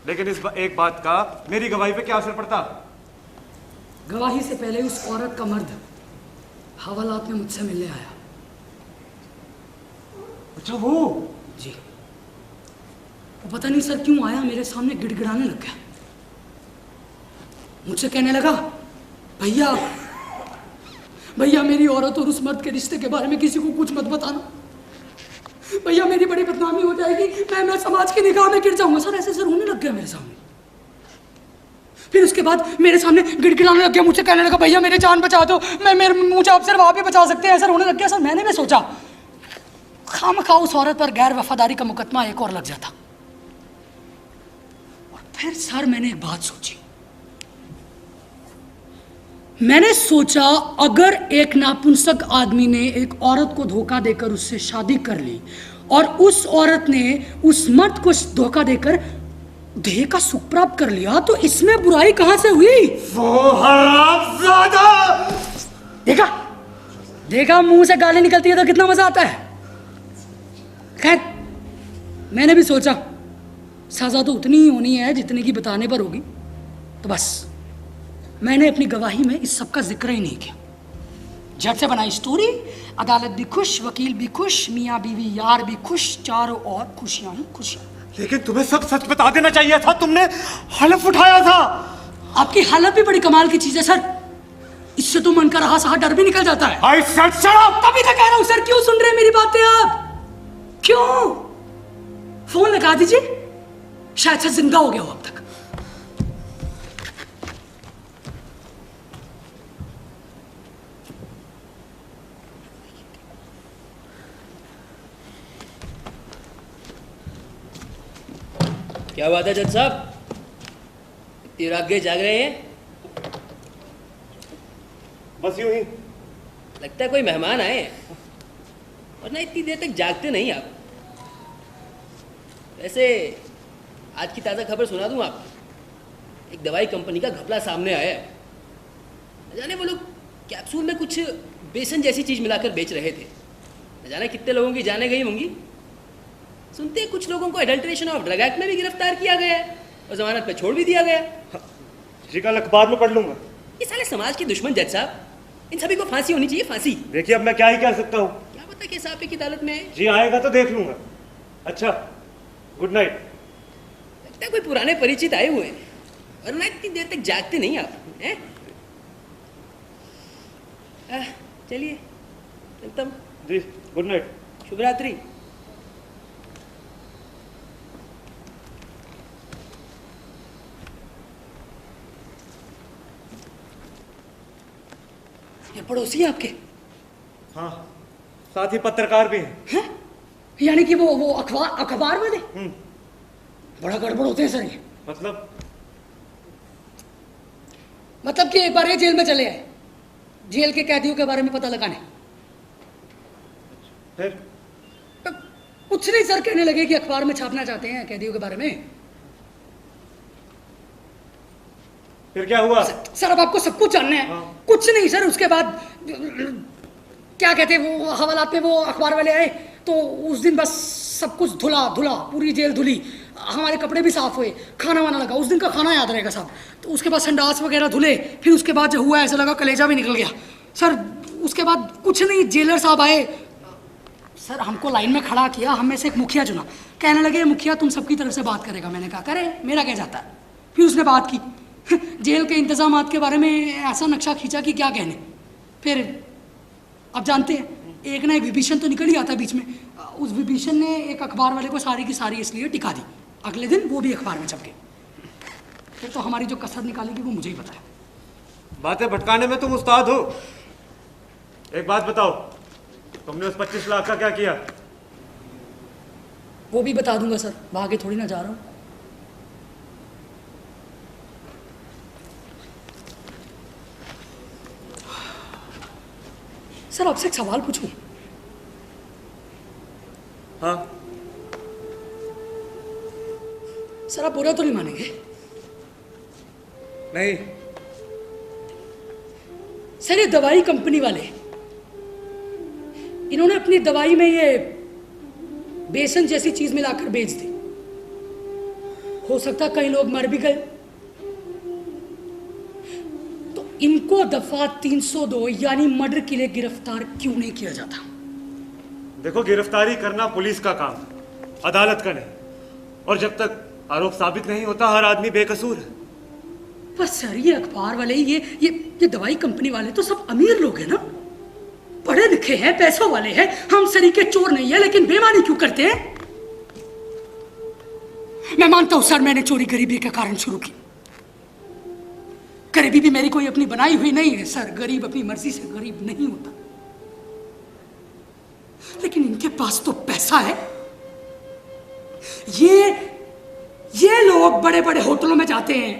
[SPEAKER 2] लेकिन एक बात का मेरी गवाही पे क्या असर पड़ता?
[SPEAKER 1] गवाही से पहले उस औरत का मर्द हवालात में मुझसे मिलने आया।
[SPEAKER 2] अच्छा, वो?
[SPEAKER 1] जी। वो पता नहीं सर क्यों आया, मेरे सामने गिड़गिड़ाने लग गया। मुझसे कहने लगा, भैया भैया, मेरी औरत और उस मर्द के रिश्ते के बारे में किसी को कुछ मत बताना भैया, मेरी बड़ी बदनामी हो जाएगी, मैं समाज की निगाह में गिर जाऊंगा। सर ऐसे सर होने लग गया मेरे सामने। फिर उसके बाद मेरे सामने गिड़गिड़ाने लग गया, मुझसे कहने लगा, भैया मेरी जान बचा दो, मुझे आप सिर्फ आप ही बचा सकते हैं। ऐसा होने लग गया सर। मैंने भी सोचा खामखा उस औरत पर गैर वफादारी का मुकदमा एक और लग जाता। और फिर सर मैंने एक बात सोची। मैंने सोचा, अगर एक नापुंसक आदमी ने एक औरत को धोखा देकर उससे शादी कर ली और उस औरत ने उस मर्द को धोखा देकर देह का सुख प्राप्त कर लिया, तो इसमें बुराई कहां से हुई?
[SPEAKER 2] वो हरामजादा!
[SPEAKER 1] देखा देखा, मुंह से गाली निकलती है तो कितना मजा आता है। खैर, मैंने भी सोचा सजा तो उतनी ही होनी है जितने की बताने पर होगी, तो बस मैंने अपनी गवाही में इस सब का जिक्र ही नहीं किया। झट से बनाई स्टोरी, अदालत भी खुश, वकील भी खुश, मियाँ बीवी यार भी खुश, चारों ओर खुशियां ही खुशियां।
[SPEAKER 2] लेकिन तुम्हें सब सच बता देना चाहिए था, तुमने हलफ उठाया था।
[SPEAKER 1] आपकी हालत भी बड़ी कमाल की चीज है सर। इससे तो मन का रहा सहा डर भी निकल जाता है।
[SPEAKER 2] I said shut up!
[SPEAKER 1] तभी तो कह रहा हूं सर, क्यों सुन रहे हैं मेरी बातें आप? क्यों? फोन लगा दीजिए, शायद से जिंदा हो गया हो अब तक।
[SPEAKER 3] क्या बात है जज साहब, इतनी रात गए जाग रहे हैं?
[SPEAKER 2] बस यूं ही।
[SPEAKER 3] लगता है कोई मेहमान आए हैं, वरना इतनी देर तक जागते नहीं आप। वैसे आज की ताज़ा खबर सुना दूं आपको। एक दवाई कंपनी का घपला सामने आया है। न जाने वो लोग कैप्सूल में कुछ बेसन जैसी चीज़ मिलाकर बेच रहे थे। न जाने कितने लोगों की जाने गई होंगी। सुनते हैं कुछ लोगों को एडल्ट्रेशन ऑफ ड्रग एक्ट में भी गिरफ्तार किया गया है और जमानत पे छोड़ भी दिया गया।
[SPEAKER 2] जी कल अखबार में पढ़ लूंगा।
[SPEAKER 3] ये साले समाज के दुश्मन जज साहब, इन सभी को फांसी होनी चाहिए, फांसी।
[SPEAKER 2] देखिए अब मैं क्या ही कह सकता हूँ।
[SPEAKER 3] क्या पता किस आपे की अदालत में।
[SPEAKER 2] जी आएगा तो देख लूंगा। अच्छा, गुड नाइट।
[SPEAKER 3] लगता है कोई पुराने परिचित आए हुए हैं, वरना इतनी देर तक जागते नहीं आप हैं। चलिए चलता हूँ।
[SPEAKER 2] जी गुड नाइट।
[SPEAKER 3] शुभ रात्रि।
[SPEAKER 1] ये पड़ोसी है आपके?
[SPEAKER 2] हाँ, साथ ही पत्रकार भी हैं।
[SPEAKER 1] हैं? यानी कि वो अखबार वाले? बड़ा गड़बड़ होते हैं सर ये। मतलब कि एक बार ये जेल में चले आए, जेल के कैदियों के बारे में पता लगाने।
[SPEAKER 2] फिर
[SPEAKER 1] कुछ नहीं सर, कहने लगे कि अखबार में छापना चाहते हैं कैदियों के बारे में।
[SPEAKER 2] फिर क्या हुआ?
[SPEAKER 1] सर अब आपको सब कुछ जानना है।
[SPEAKER 2] हाँ।
[SPEAKER 1] कुछ नहीं सर, उसके बाद क्या कहते हैं वो हवालात में वो अखबार वाले आए तो उस दिन बस सब कुछ धुला, पूरी जेल धुली, हमारे कपड़े भी साफ हुए, खाना वाना लगा। उस दिन का खाना याद रहेगा साहब। तो उसके बाद संडास वगैरह धुले, फिर उसके बाद जो हुआ ऐसा लगा कलेजा भी निकल गया सर। उसके बाद कुछ नहीं, जेलर साहब आए सर, हमको लाइन में खड़ा किया, हम में से एक मुखिया चुना। कहने लगे मुखिया तुम सबकी तरफ से बात करेगा। मैंने कहा करे, मेरा क्या जाता है। फिर उसने बात की जेल के इंतजामात के बारे में, ऐसा नक्शा खींचा कि क्या कहने। फिर अब जानते हैं, एक ना एक विभीषण तो निकल ही आता है बीच में। उस विभीषण ने एक अखबार वाले को सारी की सारी इसलिए टिका दी। अगले दिन वो भी अखबार में छप गए। फिर तो हमारी जो कसरत निकालेगी वो मुझे ही पता है।
[SPEAKER 2] बातें भटकाने में तुम उस्ताद हो। एक बात बताओ, तुमने उस 25 लाख का क्या किया?
[SPEAKER 1] वो भी बता दूंगा सर, भागे थोड़ी ना जा रहा हूँ। सर आपसे एक सवाल पूछूं?
[SPEAKER 2] हाँ।
[SPEAKER 1] सर आप बुरा तो नहीं मानेंगे?
[SPEAKER 2] नहीं।
[SPEAKER 1] सर ये दवाई कंपनी वाले, इन्होंने अपनी दवाई में ये बेसन जैसी चीज मिलाकर बेच दी। हो सकता कई लोग मर भी गए, तो इनको दफा 302 यानी मर्डर के लिए गिरफ्तार क्यों नहीं किया जाता?
[SPEAKER 2] देखो, गिरफ्तारी करना पुलिस का काम, अदालत का नहीं। और जब तक आरोप साबित नहीं होता हर आदमी बेकसूर है।
[SPEAKER 1] पर सर ये अखबार वाले, ये दवाई कंपनी वाले तो सब अमीर लोग हैं ना, पढ़े लिखे हैं, पैसों वाले हैं। हम सरीके चोर नहीं है, लेकिन बेईमानी क्यों करते हैं? मैं मानता हूं सर, मैंने चोरी गरीबी के कारण शुरू की। गरीबी भी मेरी कोई अपनी बनाई हुई नहीं है सर, गरीब अपनी मर्जी से गरीब नहीं होता। लेकिन इनके पास तो पैसा है। ये लोग बड़े बड़े होटलों में जाते हैं,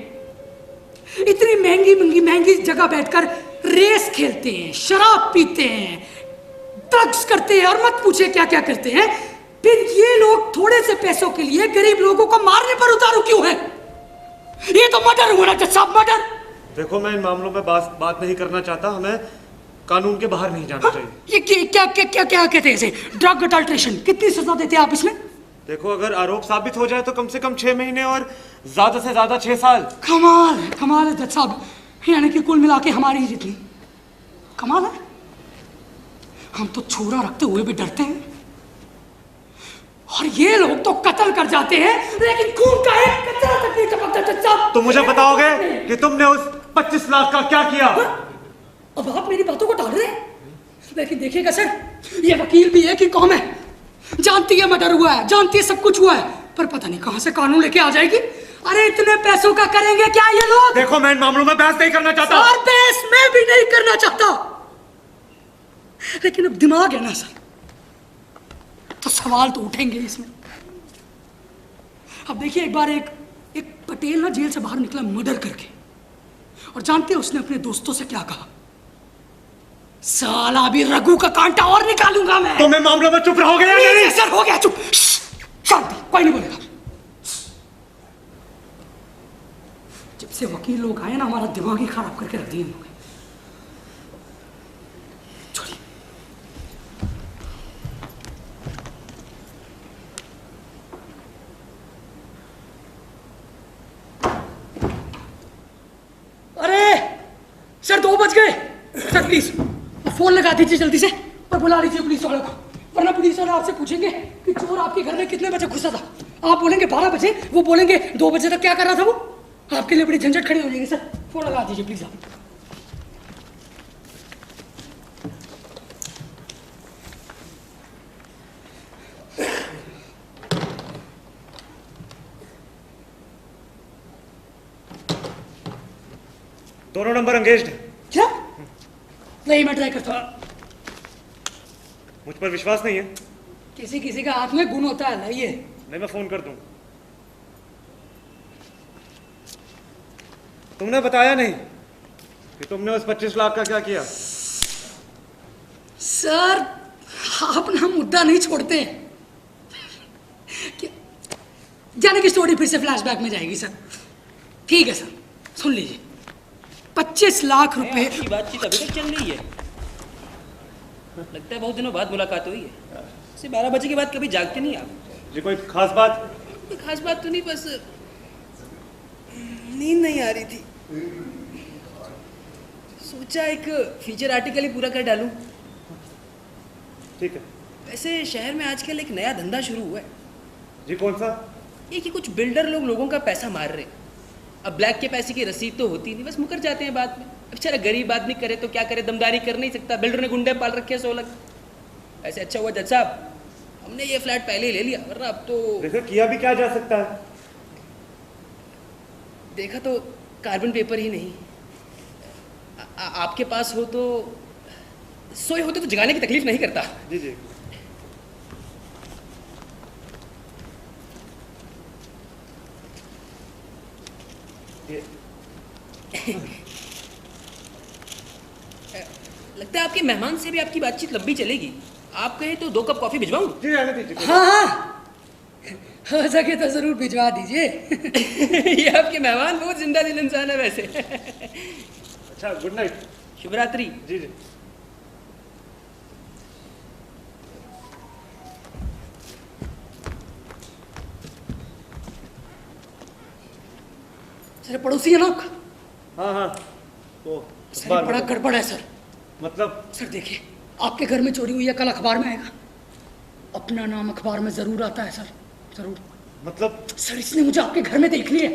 [SPEAKER 1] इतनी महंगी जगह बैठकर रेस खेलते हैं, शराब पीते हैं, ड्रग्स करते हैं और मत पूछे क्या क्या करते हैं। फिर ये लोग थोड़े से पैसों के लिए गरीब लोगों को मारने पर उतारू क्यों है? ये तो मर्डर हुआ ना सब, मर्डर।
[SPEAKER 2] देखो, मैं इन मामलों में बात नहीं करना चाहता। हमें कानून के बाहर नहीं जाना चाहिए।
[SPEAKER 1] ये क्या कहते हैं इसे? Drug adulteration. कितनी सजा देते हैं आप इसमें?
[SPEAKER 2] देखो, अगर आरोप साबित हो जाए तो कम से कम 6 महीने और ज्यादा से ज्यादा 6 साल।
[SPEAKER 1] कमाल है जज साहब, यानी कि कुल मिला के हमारी ही जितनी कमाल है। हम तो छोरा रखते हुए भी डरते हैं, और ये लोग तो कत्ल कर जाते हैं, लेकिन खून का एक कतरा तक नहीं टपकता जज साहब।
[SPEAKER 2] तो मुझे बताओगे कि तुमने उस 25 लाख का क्या किया?
[SPEAKER 1] अब आप मेरी बातों को टाल रहे हैं, लेकिन देखिएगा सर, ये वकील भी है कि कौम है, जानती है मर्डर हुआ है, जानती है सब कुछ हुआ है, पर पता नहीं कहां से कानून लेके आ जाएगी। अरे इतने पैसों का करेंगे क्या ये लोग?
[SPEAKER 2] देखो, मैं इन मामलों में बहस नहीं करना चाहता।
[SPEAKER 1] और बहस मैं भी नहीं करना चाहता, लेकिन अब दिमाग है ना सर, तो सवाल तो उठेंगे इसमें। अब देखिए, एक बार एक पटेल ना जेल से बाहर निकला मर्डर करके, और जानते हैं उसने अपने दोस्तों से क्या कहा? साला भी रघु का कांटा और निकालूंगा मैं।
[SPEAKER 2] तो मैं मामलों में चुप रहोगे या नहीं?
[SPEAKER 1] सर हो गया, चुप, शांति, कोई नहीं बोलेगा। जब से वकील लोग आए ना, हमारा दिमाग ही खराब करके रख दिए इन लोगों ने। छोड़िए। अरे सर 2 बज गए सर, प्लीज फोन लगा दीजिए जल्दी से और बुला लीजिए पुलिस वालों को, वरना पुलिस वाले आपसे पूछेंगे कि चोर आपके घर में कितने बजे घुसा था। आप बोलेंगे 12 बजे, वो बोलेंगे 2 बजे तक क्या कर रहा था, वो आपके लिए बड़ी झंझट खड़ी हो जाएगी। सर फोन लगा दीजिए प्लीज आप।
[SPEAKER 2] दोनों नंबर एंगेज्ड।
[SPEAKER 1] क्या? नहीं, मैं ट्राई करता हूँ।
[SPEAKER 2] मुझ पर विश्वास नहीं है?
[SPEAKER 1] किसी किसी का हाथ में गुण होता है, लाइए।
[SPEAKER 2] नहीं, मैं फोन कर दूं। तुमने बताया नहीं कि तुमने उस 25 लाख का क्या किया?
[SPEAKER 1] सर आप ना मुद्दा नहीं छोड़ते, जाने की स्टोरी फिर से फ्लैशबैक में जाएगी सर। ठीक है सर, सुन लीजिए। 25 लाख रुपए।
[SPEAKER 3] आपकी बातचीत अभी तक चल रही है? लगता है बहुत दिनों बाद मुलाकात हुई है। 12 बजे के बाद कभी जागते नहीं आप?
[SPEAKER 2] जी कोई खास बात?
[SPEAKER 3] कोई खास बात तो नहीं, बस नींद नहीं आ रही थी। सोचा एक फीचर आर्टिकल ही पूरा कर डालूं।
[SPEAKER 2] ठीक है।
[SPEAKER 3] वैसे शहर में आजकल एक नया धंधा शुरू हुआ है।
[SPEAKER 2] जी कौन सा?
[SPEAKER 3] ये कि कुछ बिल्डर लोगों का पैसा मार रहे हैं। अब ब्लैक के पैसे की रसीद तो होती नहीं, बस मुकर जाते हैं बाद में। अब बेचारा गरीब आदमी करे तो क्या करे, दमदारी कर नहीं सकता। बिल्डर ने गुंडे पाल रखे 100 लाख। ऐसे अच्छा हुआ जज साहब हमने ये फ्लैट पहले ही ले लिया, वरना अब तो
[SPEAKER 2] देखो किया भी क्या जा सकता है।
[SPEAKER 3] देखा तो कार्बन पेपर ही नहीं। आपके पास हो तो, सोए होते तो जगाने की तकलीफ नहीं करता।
[SPEAKER 2] जी जी।
[SPEAKER 3] लगता है आपके मेहमान से भी आपकी बातचीत लंबी चलेगी। आप कहें तो 2 कप कॉफी भिजवाऊं?
[SPEAKER 2] जी रहने दीजिए।
[SPEAKER 1] हाँ हाँ, हो सके तो जरूर भिजवा दीजिए।
[SPEAKER 3] ये आपके मेहमान बहुत जिंदा दिल इंसान है वैसे।
[SPEAKER 2] अच्छा, गुड नाइट।
[SPEAKER 3] शुभ रात्रि।
[SPEAKER 2] जी जी।
[SPEAKER 1] सर पड़ोसी है ना आपका?
[SPEAKER 2] हाँ हाँ। वो
[SPEAKER 1] सर ये बड़ा गड़बड़ है सर।
[SPEAKER 2] मतलब?
[SPEAKER 1] सर देखिए, आपके घर में चोरी हुई है, कल अखबार में आएगा। अपना नाम अखबार में जरूर आता है सर, जरूर।
[SPEAKER 2] मतलब?
[SPEAKER 1] सर इसने मुझे आपके घर में देख लिया।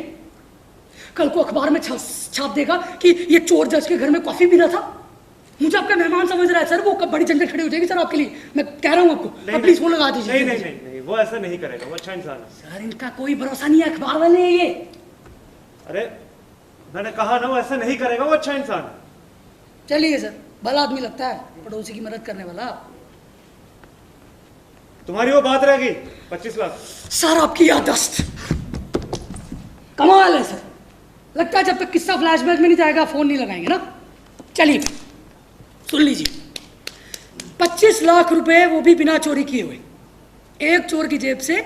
[SPEAKER 1] कल को अखबार में छाप देगा कि ये चोर जज के घर में कॉफी पी रहा था। मुझे आपका मेहमान समझ रहा है सर, वो कब बड़ी झंझट खड़ी हो जाएगी सर आपके लिए। मैं कह रहा हूँ आपको, आप प्लीज फोन लगा दीजिए।
[SPEAKER 2] नहीं नहीं नहीं नहीं, वो ऐसा नहीं करेगा, वो अच्छा इंसान है।
[SPEAKER 1] सर इनका कोई भरोसा नहीं है, अखबार वाले हैं ये।
[SPEAKER 2] अरे मैंने कहा ना, वो ऐसा नहीं करेगा, वो अच्छा इंसान है।
[SPEAKER 1] चलिए सर, भला आदमी लगता है, पड़ोसी की मदद करने वाला।
[SPEAKER 2] तुम्हारी वो बात रह गई 25 लाख।
[SPEAKER 1] सर आपकी याददाश्त कमाल है सर। लगता है जब तक किस्सा फ्लैशबैक में नहीं जाएगा फोन नहीं लगाएंगे ना। चलिए सुन लीजिए, 25 लाख रुपए, वो भी बिना चोरी किए हुए। एक चोर की जेब से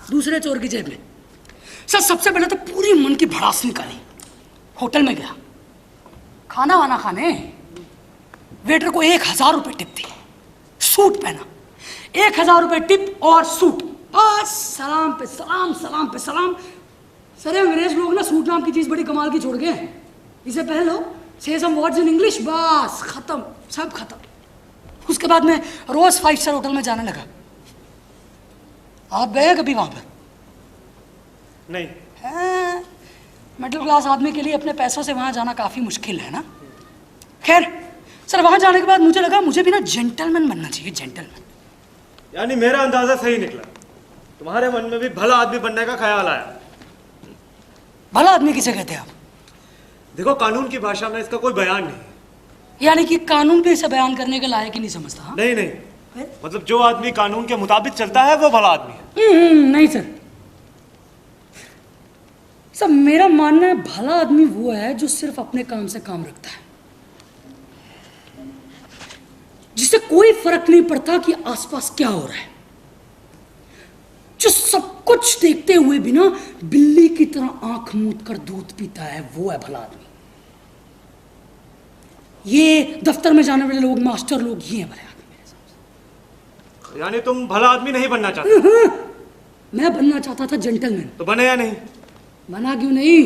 [SPEAKER 1] दूसरे चोर की जेब में। सर सबसे पहले तो पूरी मन की भड़ास निकाली। होटल में गया खाना वाना खाने, वेटर को 1000 रुपये टिप दी, सूट पहना, 1000 रुपये टिप और सूट, बस सलाम पे सलाम, सलाम पे सलाम। सर अंग्रेज लोग ना सूट नाम की चीज बड़ी कमाल की छोड़ गए हैं। इसे पहन लो, से सम वर्ड्स इन इंग्लिश, बस खत्म, सब खत्म। उसके बाद मैं रोज 5 स्टार होटल में जाने लगा। आप गए कभी वहां पर?
[SPEAKER 2] नहीं।
[SPEAKER 1] मिडिल क्लास आदमी के लिए अपने पैसों से वहां जाना काफी मुश्किल है ना। खैर सर, वहां जाने के बाद मुझे लगा मुझे भी ना जेंटलमैन बनना चाहिए, जेंटलमैन।
[SPEAKER 2] यानी मेरा अंदाजा सही निकला, तुम्हारे मन में भी भला आदमी बनने का ख्याल आया।
[SPEAKER 1] भला आदमी किसे कहते हैं आप?
[SPEAKER 2] देखो, कानून की भाषा में इसका कोई बयान नहीं।
[SPEAKER 1] यानी कि कानून भी इसे बयान करने के लायक ही नहीं समझता? हाँ?
[SPEAKER 2] नहीं नहीं, मतलब जो आदमी कानून के मुताबिक चलता है वो भला आदमी है।
[SPEAKER 1] नहीं सर, सब मेरा मानना है भला आदमी वो है जो सिर्फ अपने काम से काम रखता है, जिसे कोई फर्क नहीं पड़ता कि आसपास क्या हो रहा है, जो सब कुछ देखते हुए बिना बिल्ली की तरह आंख मूंद कर दूध पीता है, वो है भला आदमी। ये दफ्तर में जाने वाले लोग, मास्टर लोग, ये हैं भले आदमी मेरे हिसाब से।
[SPEAKER 2] यानी तुम भला आदमी नहीं बनना चाहते?
[SPEAKER 1] मैं बनना चाहता था जेंटलमैन।
[SPEAKER 2] तो बने या नहीं?
[SPEAKER 1] बना क्यों नहीं,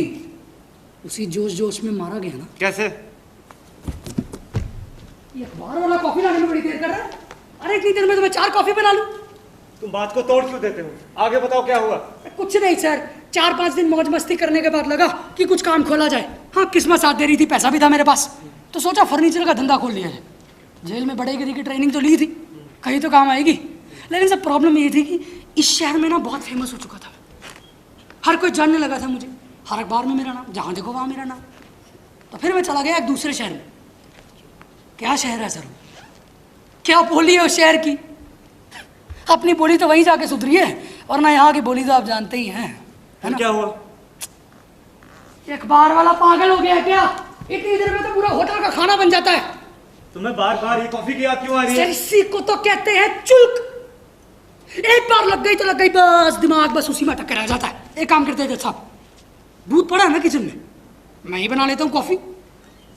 [SPEAKER 1] उसी जोश जोश में मारा गया ना।
[SPEAKER 2] कैसे?
[SPEAKER 1] ये अखबार वाला कॉफी लाने में बड़ी देर कर रहा है। अरे इतनी देर में तो मैं 4 कॉफी बना लूं।
[SPEAKER 2] तुम बात को तोड़ क्यों देते हो? आगे बताओ क्या हुआ।
[SPEAKER 1] कुछ नहीं सर, 4-5 दिन मौज मस्ती करने के बाद लगा कि कुछ काम खोला जाए। हाँ, किस्मत साथ दे रही थी, पैसा भी था मेरे पास, तो सोचा फर्नीचर का धंधा खोल लिया जाए। जेल में बड़ेगिरी की ट्रेनिंग तो ली थी, कहीं तो काम आएगी। लेकिन सब प्रॉब्लम ये थी कि इस शहर में ना बहुत फेमस हो चुका था, हर कोई जानने लगा था मुझे, हर अखबार में मेरा नाम, जहाँ देखो वहाँ मेरा नाम। तो फिर मैं चला गया एक दूसरे शहर में। क्या शहर है सर, क्या बोली है उस शहर की? अपनी बोली तो वहीं जाके सुधरी है, और ना यहाँ की बोली तो आप जानते ही हैं, है ना?
[SPEAKER 2] क्या हुआ?
[SPEAKER 1] अखबार वाला पागल हो गया है क्या? इतनी देर में तो पूरा होटल का खाना बन जाता है।
[SPEAKER 2] तुम्हें बार बार ये कॉफी की याद क्यों आ रही है?
[SPEAKER 1] इसी को तो कहते हैं चुल्क। एक बार लग गई तो लग गई, बस दिमाग बस उसी में अटक रह जाता है। एक काम करते हैं साहब, दूध पड़ा है ना किचन में, मैं ही बना लेता हूँ कॉफी।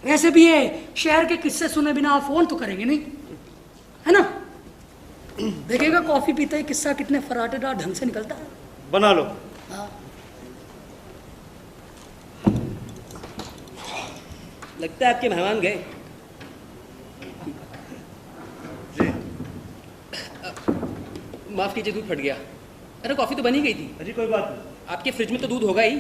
[SPEAKER 1] वैसे भी ये शहर के किस्से सुने बिना आप फोन तो करेंगे नहीं, है ना? देखिएगा कॉफी पीते ही किस्सा कितने फराटेदार ढंग से निकलता है।
[SPEAKER 2] बना लो।
[SPEAKER 1] हाँ।
[SPEAKER 3] लगता है आपके मेहमान गए।
[SPEAKER 2] जी।
[SPEAKER 3] माफ कीजिए, दूध फट गया। अरे कॉफी तो बनी गई थी।
[SPEAKER 2] अजी कोई बात नहीं।
[SPEAKER 3] आपके फ्रिज में तो दूध होगा ही।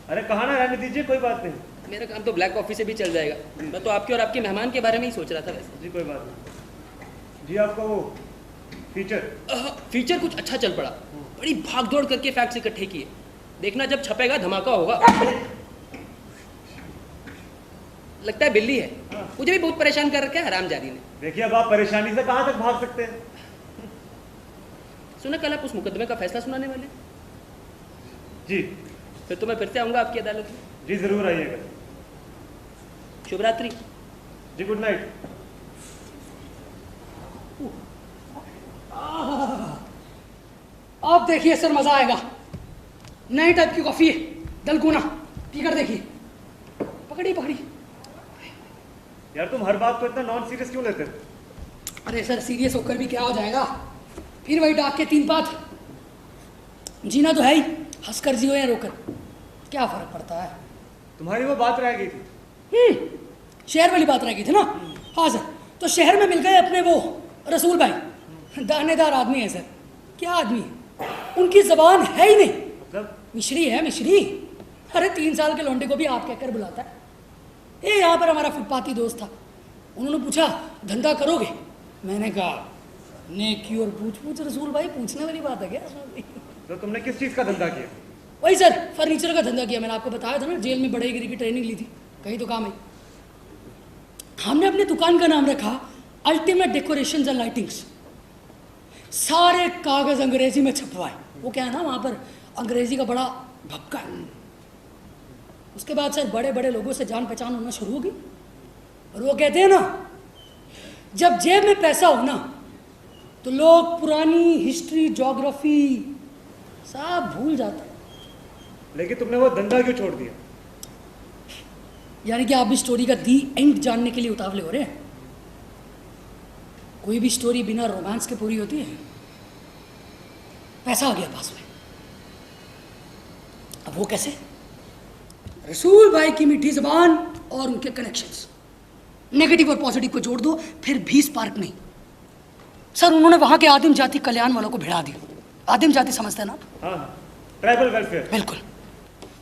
[SPEAKER 2] अरे कहा ना रहने दीजिए, कोई बात नहीं।
[SPEAKER 3] मेरा काम तो ब्लैक कॉफी से भी चल जाएगा। मैं तो आपके और आपके मेहमान के बारे में ही सोच रहा था वैसे।
[SPEAKER 2] जी कोई बात नहीं। जी आपका वो
[SPEAKER 3] फीचर कुछ अच्छा चल पड़ा, बड़ी भाग दौड़ करके फैक्ट्स इकट्ठे किए। देखना जब छपेगा धमाका होगा। लगता है बिल्ली है, मुझे भी बहुत परेशान कर रखा है हरामजादी ने।
[SPEAKER 2] देखिए, अब आप परेशानी से कहाँ तक भाग सकते हैं?
[SPEAKER 3] सुना कल आप उस मुकदमे का फैसला सुनाने वाले?
[SPEAKER 2] जी।
[SPEAKER 3] फिर तो मैं फिर से आऊंगा आपकी अदालत में।
[SPEAKER 2] जी जरूर आइएगा।
[SPEAKER 3] शुभ रात्रि।
[SPEAKER 2] जी गुड नाइट।
[SPEAKER 1] अब देखिए सर, मजा आएगा। नई टाइप की कॉफी है, दलगुना, पीकर देखिए। पकड़ी पकड़ी।
[SPEAKER 2] यार तुम हर बात को इतना नॉन सीरियस क्यों लेते हो?
[SPEAKER 1] अरे सर, सीरियस होकर भी क्या हो जाएगा? फिर वही डाक के 3 पात। जीना तो है ही, हंसकर जियो या रोकर, क्या फर्क पड़ता है?
[SPEAKER 2] तुम्हारी वो बात रह गई थी।
[SPEAKER 1] शहर वाली बात रह गई थी ना। हाँ सर, तो शहर में मिल गए अपने वो रसूल भाई, दानेदार आदमी है सर। क्या आदमी है, उनकी जबान है ही नहीं,
[SPEAKER 2] मतलब?
[SPEAKER 1] मिश्री है, मिश्री। अरे 3 साल के लौंडे को भी आप कहकर बुलाता है। ये यहाँ पर हमारा फुटपाथी दोस्त था, उन्होंने पूछा धंधा करोगे? मैंने कहा नेकी और पूछ रसूल भाई, पूछने वाली बात है क्या?
[SPEAKER 2] तो तुमने किस चीज का धंधा किया?
[SPEAKER 1] वही सर, फर्नीचर का धंधा किया। मैंने आपको बताया था ना, जेल में बड़ेगिरी की ट्रेनिंग ली थी, कहीं तो काम है। हमने अपनी दुकान का नाम रखा अल्टीमेट डेकोरेशंस एंड लाइटिंग्स। सारे कागज अंग्रेजी में छपवाए। वो क्या है ना, वहां पर अंग्रेजी का बड़ा भपका है। उसके बाद सर बड़े बड़े लोगों से जान पहचान होना शुरू होगी, और वो कहते हैं ना, जब जेब में पैसा हो ना तो लोग पुरानी हिस्ट्री, ज्योग्राफी सब भूल जाते हैं।
[SPEAKER 2] लेकिन तुमने वो धंधा क्यों छोड़ दिया?
[SPEAKER 1] यानी कि आप भी स्टोरी का दी एंड जानने के लिए उतावले हो रहे हैं? कोई भी स्टोरी बिना रोमांस के पूरी होती है? पैसा आ गया पास में, अब वो कैसे? रसूल भाई की मीठी जबान और उनके कनेक्शंस, नेगेटिव और पॉजिटिव को जोड़ दो, फिर भी स्पार्क नहीं। सर उन्होंने वहां के आदिम जाति कल्याण वालों को भिड़ा दिया। आदिम जाति समझते हैं ना?
[SPEAKER 2] हाँ, ट्राइबल वेलफेयर।
[SPEAKER 1] बिल्कुल।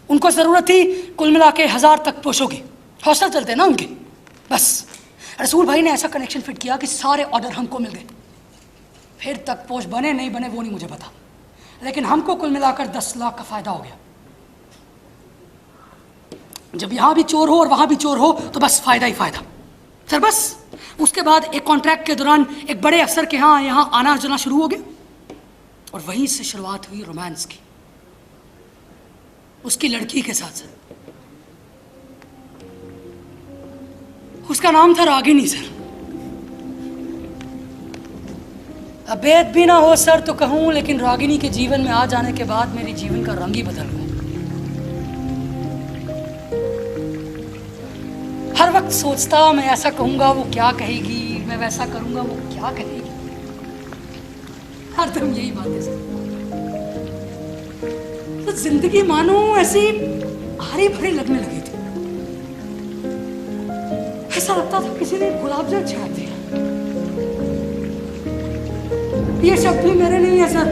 [SPEAKER 1] उनको ज़रूरत थी कुल मिला के 1000 तक पोषों की। हॉस्टल चलते हैं ना उनके। बस रसूल भाई ने ऐसा कनेक्शन फिट किया कि सारे ऑर्डर हमको मिल गए। फिर तक पोष बने नहीं बने वो नहीं मुझे पता, लेकिन हमको कुल मिलाकर 10 लाख का फ़ायदा हो गया। जब यहाँ भी चोर हो और वहाँ भी चोर हो तो बस फ़ायदा ही फ़ायदा। सर बस उसके बाद एक कॉन्ट्रैक्ट के दौरान एक बड़े अफसर के यहाँ आना जाना शुरू हो गया, और वहीं से शुरुआत हुई रोमांस की, उसकी लड़की के साथ। सर उसका नाम था रागिनी। सर अभेद भी ना हो सर तो कहूं, लेकिन रागिनी के जीवन में आ जाने के बाद मेरे जीवन का रंग ही बदल गया। हर वक्त सोचता मैं ऐसा कहूंगा वो क्या कहेगी, मैं वैसा करूंगा वो क्या कहेगी। हरदम यही बात है सर। तो जिंदगी मानो ऐसी हरी भरी लगने लगी थी। ऐसा लगता था किसी ने गुलाब जल छाड़ दिया। ये शब्द भी मेरे नहीं है सर,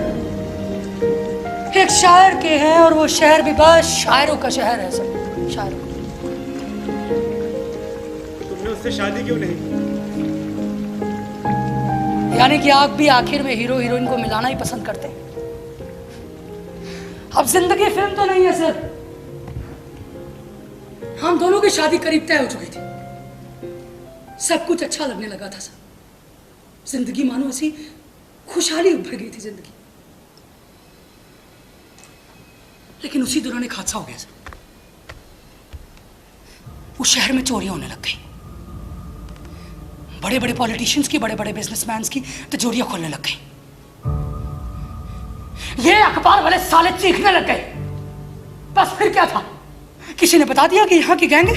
[SPEAKER 1] एक शायर के हैं, और वो शहर भी बस शायरों का शहर है सर, शायरों का।
[SPEAKER 2] तुमने उससे शादी क्यों नहीं की?
[SPEAKER 1] यानी कि आप भी आखिर में हीरो हीरोइन को मिलाना ही पसंद करते हैं। अब जिंदगी फिल्म तो नहीं है सर। हम दोनों की शादी करीब तय हो चुकी थी, सब कुछ अच्छा लगने लगा था सर। जिंदगी मानो ऐसी खुशहाली उभर गई थी जिंदगी। लेकिन उसी दौरान एक हादसा हो गया सर। उस शहर में चोरियां होने लग गई। बड़े बड़े पॉलिटिशियंस की, बड़े बड़े बिजनेसमैन्स की तिजोरियां खोलने लग गई। ये अखबार वाले साले चीखने लग गए। बस फिर क्या था, किसी ने बता दिया कि यहाँ की गैंग है।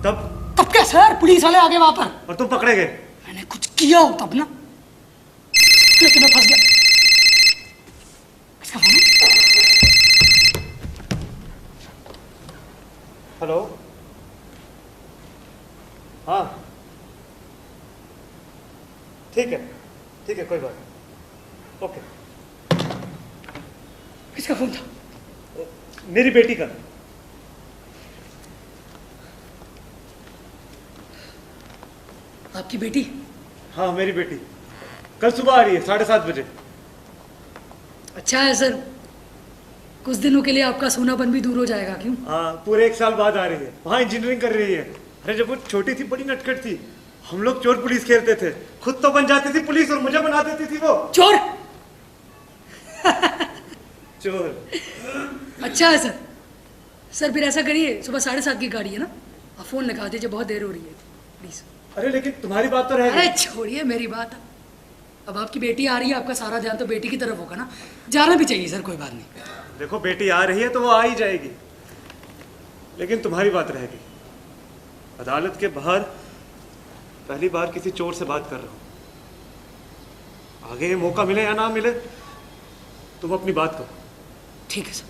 [SPEAKER 1] तब क्या सर, पुलिस वाले आ गए वहां पर
[SPEAKER 2] और तुम पकड़े गए।
[SPEAKER 1] मैंने कुछ किया हो तब ना, लेकिन मैं फंस गया। किसका फोन है?
[SPEAKER 2] हेलो। हाँ ठीक है कोई बात नहीं। ओके।
[SPEAKER 1] किसका फोन था?
[SPEAKER 2] मेरी बेटी का।
[SPEAKER 1] आपकी बेटी?
[SPEAKER 2] हाँ मेरी बेटी कल सुबह आ रही है 7:30 बजे।
[SPEAKER 1] अच्छा है सर, कुछ दिनों के लिए आपका सोनापन भी दूर हो जाएगा। क्यों?
[SPEAKER 2] हाँ पूरे 1 साल बाद आ रही है। वहाँ इंजीनियरिंग कर रही है। अरे जब वो छोटी थी बड़ी नटखट थी। हम लोग चोर पुलिस खेलते थे, खुद तो बन जाती थी पुलिस और मुझे बना देती थी वो
[SPEAKER 1] चोर।
[SPEAKER 2] चोर।
[SPEAKER 1] अच्छा है सर। सर फिर ऐसा करिए, सुबह 7:30 की गाड़ी है ना, आप फोन लगा दीजिए, बहुत देर हो रही है प्लीज।
[SPEAKER 2] अरे लेकिन तुम्हारी बात तो रह
[SPEAKER 1] अरे
[SPEAKER 2] गई।
[SPEAKER 1] छोड़िए मेरी बात। अब आपकी बेटी आ रही है, आपका सारा ध्यान तो बेटी की तरफ होगा ना। जाना भी चाहिए सर, कोई बात नहीं।
[SPEAKER 2] देखो बेटी आ रही है तो वो आ ही जाएगी, लेकिन तुम्हारी बात रह गई। अदालत के बाहर पहली बार किसी चोर से बात कर रहा हूं। आगे ये मौका मिले या ना मिले, तुम अपनी बात करो।
[SPEAKER 1] ठीक है सर।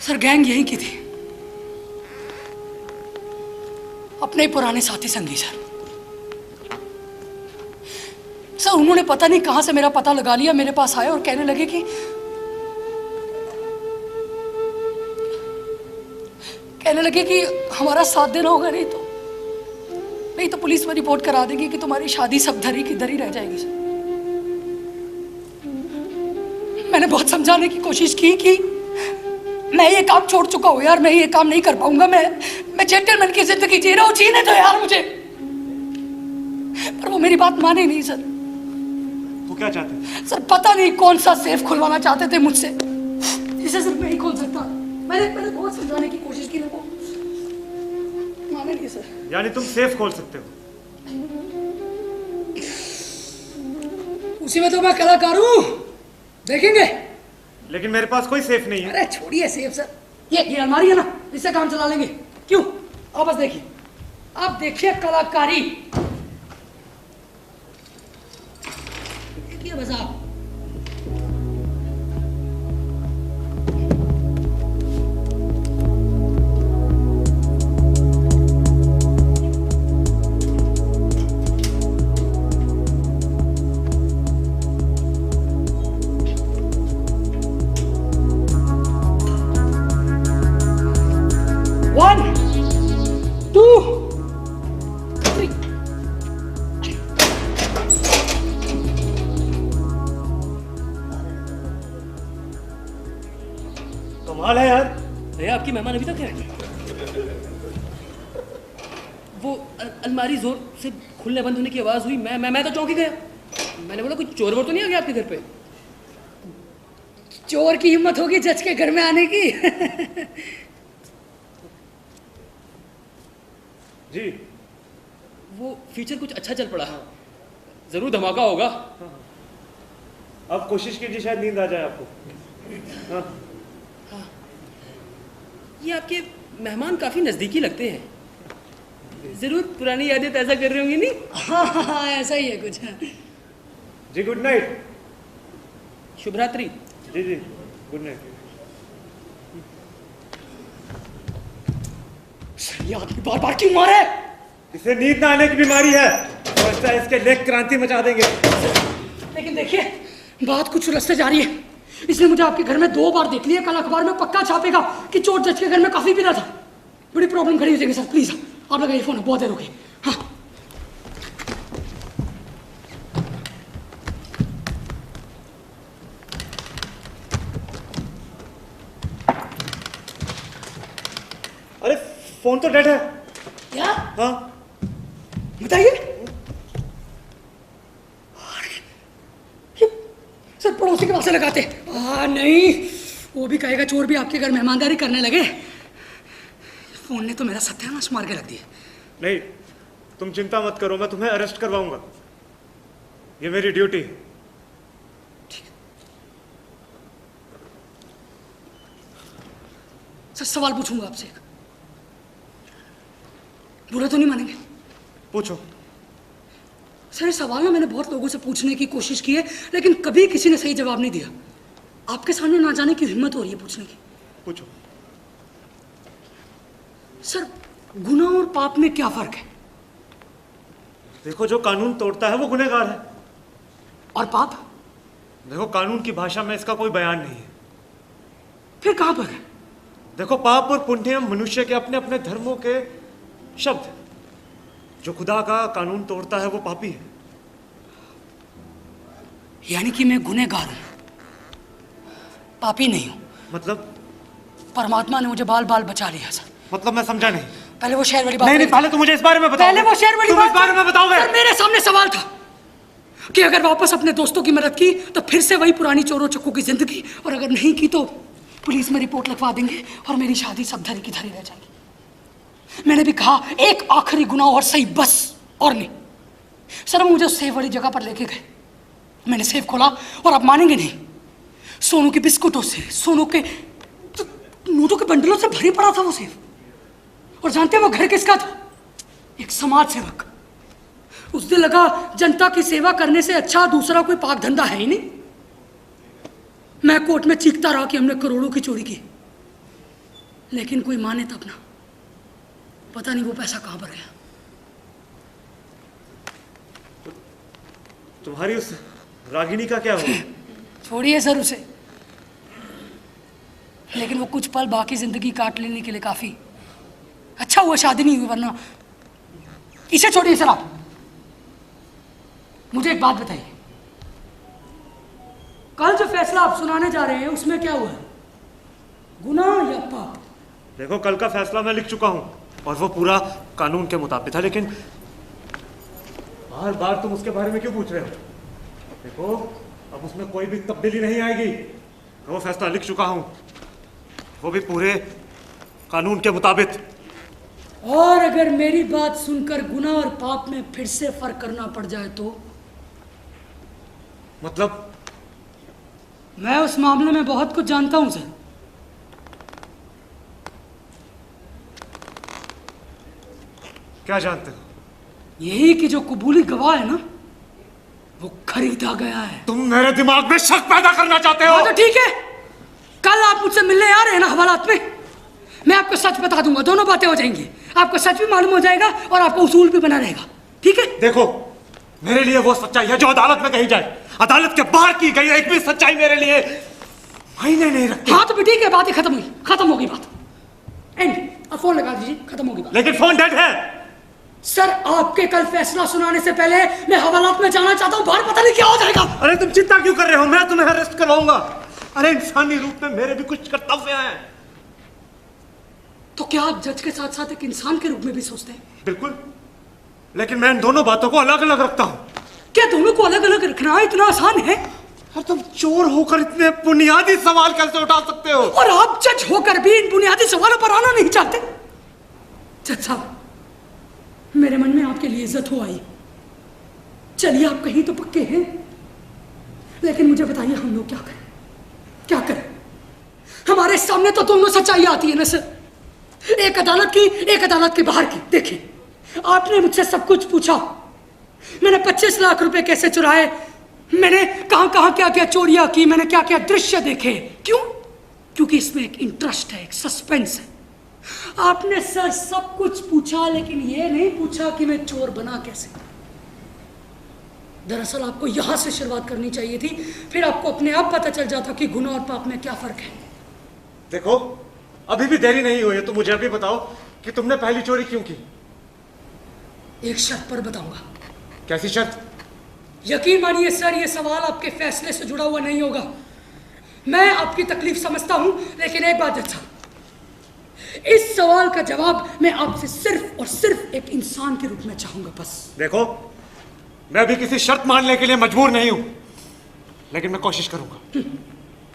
[SPEAKER 1] सर गैंग यही की थी, अपने ही पुराने साथी संगी सर। सर उन्होंने पता नहीं कहां से मेरा पता लगा लिया, मेरे पास आए और कहने लगे कि हमारा साथ देना होगा, नहीं तो पुलिस में रिपोर्ट करा देंगे कि तुम्हारी शादी सब धरी की धरी रह जाएगी सर। मैंने बहुत समझाने की कोशिश की कि मैं ये काम छोड़ चुका हूं यार, मैं ये काम नहीं कर पाऊंगा। मैं जेंटलमैन की जिंदगी जी रहा हूं, जीने दो यार मुझे। पर वो मेरी बात माने नहीं सर।
[SPEAKER 2] वो क्या चाहते?
[SPEAKER 1] सर पता नहीं कौन सा सेफ खुलवाना चाहते थे मुझसे, जिसे सिर्फ मैं ही खोल सकता। मैंने बहुत समझाने की कोशिश की, वो माने नहीं सर।
[SPEAKER 2] यानी तुम सेफ खोल सकते हो?
[SPEAKER 1] उसी में तो मैं कलाकार हूं, देखेंगे।
[SPEAKER 2] लेकिन मेरे पास कोई सेफ नहीं है।
[SPEAKER 1] अरे छोड़िए सेफ सर, ये अलमारी है ना, इससे काम चला लेंगे। क्यों? आप बस देखिए, आप देखिए कलाकारी। देखिए बस आप। 1 2 3
[SPEAKER 2] कमाल है यार।
[SPEAKER 3] भैया आपकी मेहमान अभी तक है? वो अलमारी जोर से खुलने बंद होने की आवाज हुई, मैं तो चौंक ही गया। मैंने बोला कोई चोर वोर तो नहीं आ गया आपके घर पे?
[SPEAKER 1] चोर की हिम्मत होगी जज के घर में आने की।
[SPEAKER 2] जी
[SPEAKER 3] वो फीचर कुछ अच्छा चल पड़ा है, जरूर धमाका होगा।
[SPEAKER 2] अब कोशिश कीजिए शायद नींद आ जाए आपको। हाँ।
[SPEAKER 3] ये आपके मेहमान काफी नजदीकी लगते हैं, जरूर पुरानी यादें ताजा कर रहे होंगे नहीं?
[SPEAKER 1] हाँ, ऐसा ही है कुछ।
[SPEAKER 2] जी गुड नाइट।
[SPEAKER 3] शुभ रात्रि।
[SPEAKER 2] जी जी गुड नाइट।
[SPEAKER 1] ये आदमी बार बार क्यों मारे?
[SPEAKER 2] इसे नींद ना आने की बीमारी है, तो इसके लेग क्रांति मचा देंगे।
[SPEAKER 1] लेकिन देखिए बात कुछ रास्ते जा रही है। इसने मुझे आपके घर में 2 बार देख लिया, कल अखबार में पक्का छापेगा कि चोर जज के घर में काफी पीना था। बड़ी प्रॉब्लम खड़ी हो जाएगी सर, प्लीज आप लगाइए फोन, बहुत देर हो गई। हाँ
[SPEAKER 2] अरे फोन तो डेड है।
[SPEAKER 1] क्या?
[SPEAKER 2] हाँ
[SPEAKER 1] बताइए। सर पड़ोसी के पास से लगाते। नहीं, वो भी कहेगा चोर भी आपके घर मेहमानदारी करने लगे। फोन ने तो मेरा सत्यानाश मार के रख दिया।
[SPEAKER 2] नहीं तुम चिंता मत करो, मैं तुम्हें अरेस्ट करवाऊंगा, ये मेरी ड्यूटी है।
[SPEAKER 1] सर सवाल पूछूंगा आपसे, बुरा तो नहीं मानेंगे?
[SPEAKER 2] पूछो।
[SPEAKER 1] सर ये सवाल ना मैंने बहुत लोगों से पूछने की कोशिश की है, लेकिन कभी किसी ने सही जवाब नहीं दिया। आपके सामने ना जाने की हिम्मत हो रही है पूछने की।
[SPEAKER 2] पूछो।
[SPEAKER 1] सर गुनाह और पाप में क्या फर्क है?
[SPEAKER 2] देखो जो कानून तोड़ता है वो गुनहगार है,
[SPEAKER 1] और पाप?
[SPEAKER 2] देखो कानून की भाषा में इसका कोई बयान नहीं है।
[SPEAKER 1] फिर कहां पर है?
[SPEAKER 2] देखो पाप और पुण्य मनुष्य के अपने अपने धर्मों के शब्द। जो खुदा का कानून तोड़ता है वो पापी है।
[SPEAKER 1] यानी कि मैं गुनहगार हूं, पापी नहीं हूं।
[SPEAKER 2] मतलब?
[SPEAKER 1] परमात्मा ने मुझे बाल बाल बचा लिया सर।
[SPEAKER 2] मतलब मैं समझा नहीं।
[SPEAKER 1] पहले वो शहर वाली बात।
[SPEAKER 2] नहीं, पहले तो मुझे इस बारे में बताओ।
[SPEAKER 1] पहले वो शहर वाली
[SPEAKER 2] तुम
[SPEAKER 1] बात
[SPEAKER 2] इस बारे में बताओगे?
[SPEAKER 1] सर मेरे सामने सवाल था कि अगर वापस अपने दोस्तों की मदद की तो फिर से वही पुरानी चोरों चक्कों की जिंदगी, और अगर नहीं की तो पुलिस में रिपोर्ट लिखवा देंगे और मेरी शादी सब धरी की धरी रह जाएगी। मैंने भी कहा एक आखिरी गुनाह और सही, बस और नहीं। सर मुझे उस सेफ वाली जगह पर लेके गए, मैंने सेफ खोला और आप मानेंगे नहीं, सोनू के बिस्कुटों से, सोनू के नोटों के बंडलों से भरी पड़ा था वो सेफ। और जानते हैं वो घर किसका था? एक समाज सेवक। उस दिन लगा जनता की सेवा करने से अच्छा दूसरा कोई पाक धंधा है ही नहीं। मैं कोर्ट में चीखता रहा कि हमने करोड़ों की चोरी की, लेकिन कोई माने तब ना। पता नहीं वो पैसा कहां पर गया।
[SPEAKER 2] तुम्हारी उस रागिनी का क्या हुआ?
[SPEAKER 1] छोड़िए सर उसे, लेकिन वो कुछ पल बाकी जिंदगी काट लेने के लिए काफी। अच्छा हुआ शादी नहीं हुई, वरना। इसे छोड़िए सर, आप मुझे एक बात बताइए, कल जो फैसला आप सुनाने जा रहे हैं उसमें क्या हुआ है, गुनाह या पाप?
[SPEAKER 2] देखो कल का फैसला मैं लिख चुका हूँ और वो पूरा कानून के मुताबिक था, लेकिन बार बार तुम उसके बारे में क्यों पूछ रहे हो? देखो अब उसमें कोई भी तब्दीली नहीं आएगी। वो फैसला लिख चुका हूँ, वो भी पूरे कानून के मुताबिक।
[SPEAKER 1] और अगर मेरी बात सुनकर गुनाह और पाप में फिर से फर्क करना पड़ जाए तो?
[SPEAKER 2] मतलब?
[SPEAKER 1] मैं उस मामले में बहुत कुछ जानता हूं सर।
[SPEAKER 2] क्या जानते हो?
[SPEAKER 1] यही कि जो कबूली गवाह है ना, वो खरीदा गया है।
[SPEAKER 2] तुम मेरे दिमाग में शक पैदा करना चाहते हो?
[SPEAKER 1] हाँ तो ठीक है, कल आप मुझसे मिलने आ रहे हैं ना हवालात में, मैं आपको सच बता दूंगा, दोनों बातें हो जाएंगी। आपको सच भी मालूम हो जाएगा और आपका उसूल भी बना रहेगा, ठीक है?
[SPEAKER 2] देखो मेरे लिए वो सच्चाई है जो अदालत में कही जाए। अदालत के बाहर की गई एक भी सच्चाई मेरे लिए मायने नहीं रखती।
[SPEAKER 1] हाँ तो भी ठीक है, बात ही खत्म हुई, खत्म होगी बात। एंड आप फोन लगा दीजिए, खत्म होगी बात।
[SPEAKER 2] लेकिन फोन डेड है।
[SPEAKER 1] सर आपके कल फैसला सुनाने से पहले मैं हवालात में जाना चाहता हूँ, बाहर पता नहीं क्या हो जाएगा।
[SPEAKER 2] अरे तुम चिंता क्यों कर रहे हो, मैं तुम्हें अरेस्ट करवाऊंगा। अरे इंसानी रूप में मेरे भी कुछ कर्तव्य हैं।
[SPEAKER 1] तो क्या आप जज के साथ साथ एक इंसान के रूप में भी सोचते हैं?
[SPEAKER 2] बिल्कुल, लेकिन मैं इन दोनों बातों को अलग अलग रखता हूँ।
[SPEAKER 1] क्या दोनों को अलग अलग रखना इतना आसान है?
[SPEAKER 2] और तुम चोर होकर इतने बुनियादी सवाल कैसे उठा सकते हो?
[SPEAKER 1] और आप जज होकर भी इन बुनियादी सवालों पर आना नहीं चाहते? जज साहब, मेरे मन में आपके लिए इज्जत हो आई। चलिए आप कहीं तो पक्के हैं, लेकिन मुझे बताइए हम लोग क्या करें? क्या करें? हमारे सामने तो दोनों सच्चाई आती है ना सर, एक अदालत की, एक अदालत के बाहर की। देखिए, आपने मुझसे सब कुछ पूछा, मैंने 25 लाख रुपए कैसे चुराए, मैंने कहां कहां क्या क्या चोरियां की, मैंने क्या क्या दृश्य देखे। क्यों? क्योंकि इसमें एक इंटरेस्ट है, एक सस्पेंस है। आपने सर सब कुछ पूछा, लेकिन यह नहीं पूछा कि मैं चोर बना कैसे। दरअसल आपको यहां से शुरुआत करनी चाहिए थी, फिर आपको अपने आप पता चल जाता कि गुनाह और पाप में क्या फर्क है।
[SPEAKER 2] देखो, अभी भी देरी नहीं हुई है, तो मुझे अभी बताओ कि तुमने पहली चोरी क्यों की?
[SPEAKER 1] एक शर्त पर बताऊंगा।
[SPEAKER 2] कैसी शर्त?
[SPEAKER 1] यकीन मानिए सर, यह सवाल आपके फैसले से जुड़ा हुआ नहीं होगा। मैं आपकी तकलीफ समझता हूं, लेकिन एक बात जज साहब, इस सवाल का जवाब मैं आपसे सिर्फ और सिर्फ एक इंसान के रूप में चाहूंगा, बस।
[SPEAKER 2] देखो, मैं भी किसी शर्त मानने के लिए मजबूर नहीं हूं, लेकिन मैं कोशिश करूंगा।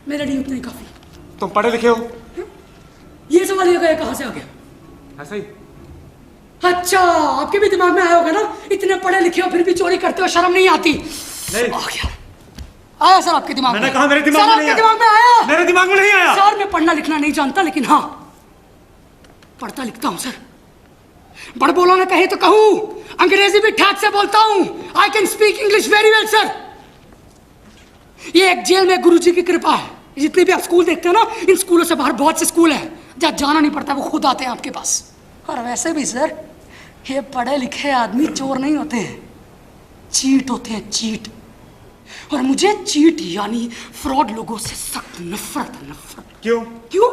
[SPEAKER 1] मेरे लिए उतना ही काफी।
[SPEAKER 2] तुम पढ़े लिखे हो?
[SPEAKER 1] ये सवाल ये गया कहां से आ गया?
[SPEAKER 2] ऐसा ही।
[SPEAKER 1] अच्छा, आपके भी दिमाग में आया होगा ना, इतने पढ़े लिखे हो फिर भी चोरी करते हो, शर्म नहीं आती?
[SPEAKER 2] नहीं।
[SPEAKER 1] आ गया। आया सर आपके दिमाग में?
[SPEAKER 2] मैंने कहा मेरे दिमाग में नहीं आया।
[SPEAKER 1] दिमाग में आया?
[SPEAKER 2] मेरे दिमाग में नहीं आया।
[SPEAKER 1] सर मैं पढ़ना लिखना नहीं जानता, लेकिन हाँ पढ़ता लिखता हूं सर। बड़ बोला ना कहे तो कहूं, अंग्रेजी भी ठाक से बोलता हूं। I can speak English very well sir. ये एक जेल में गुरुजी की कृपा है। जितने भी आप स्कूल देखते हो ना, इन स्कूलों से बाहर बहुत से स्कूल हैं जहाँ जाना नहीं पड़ता, वो खुद आते हैं आपके पास। और वैसे भी सर, ये पढ़े लिखे आदमी चोर नहीं होते हैं, चीट होते हैं, चीट। और मुझे चीट यानी फ्रॉड लोगों से सख्त नफरत है, नफरत।
[SPEAKER 2] क्यों?
[SPEAKER 1] क्यों?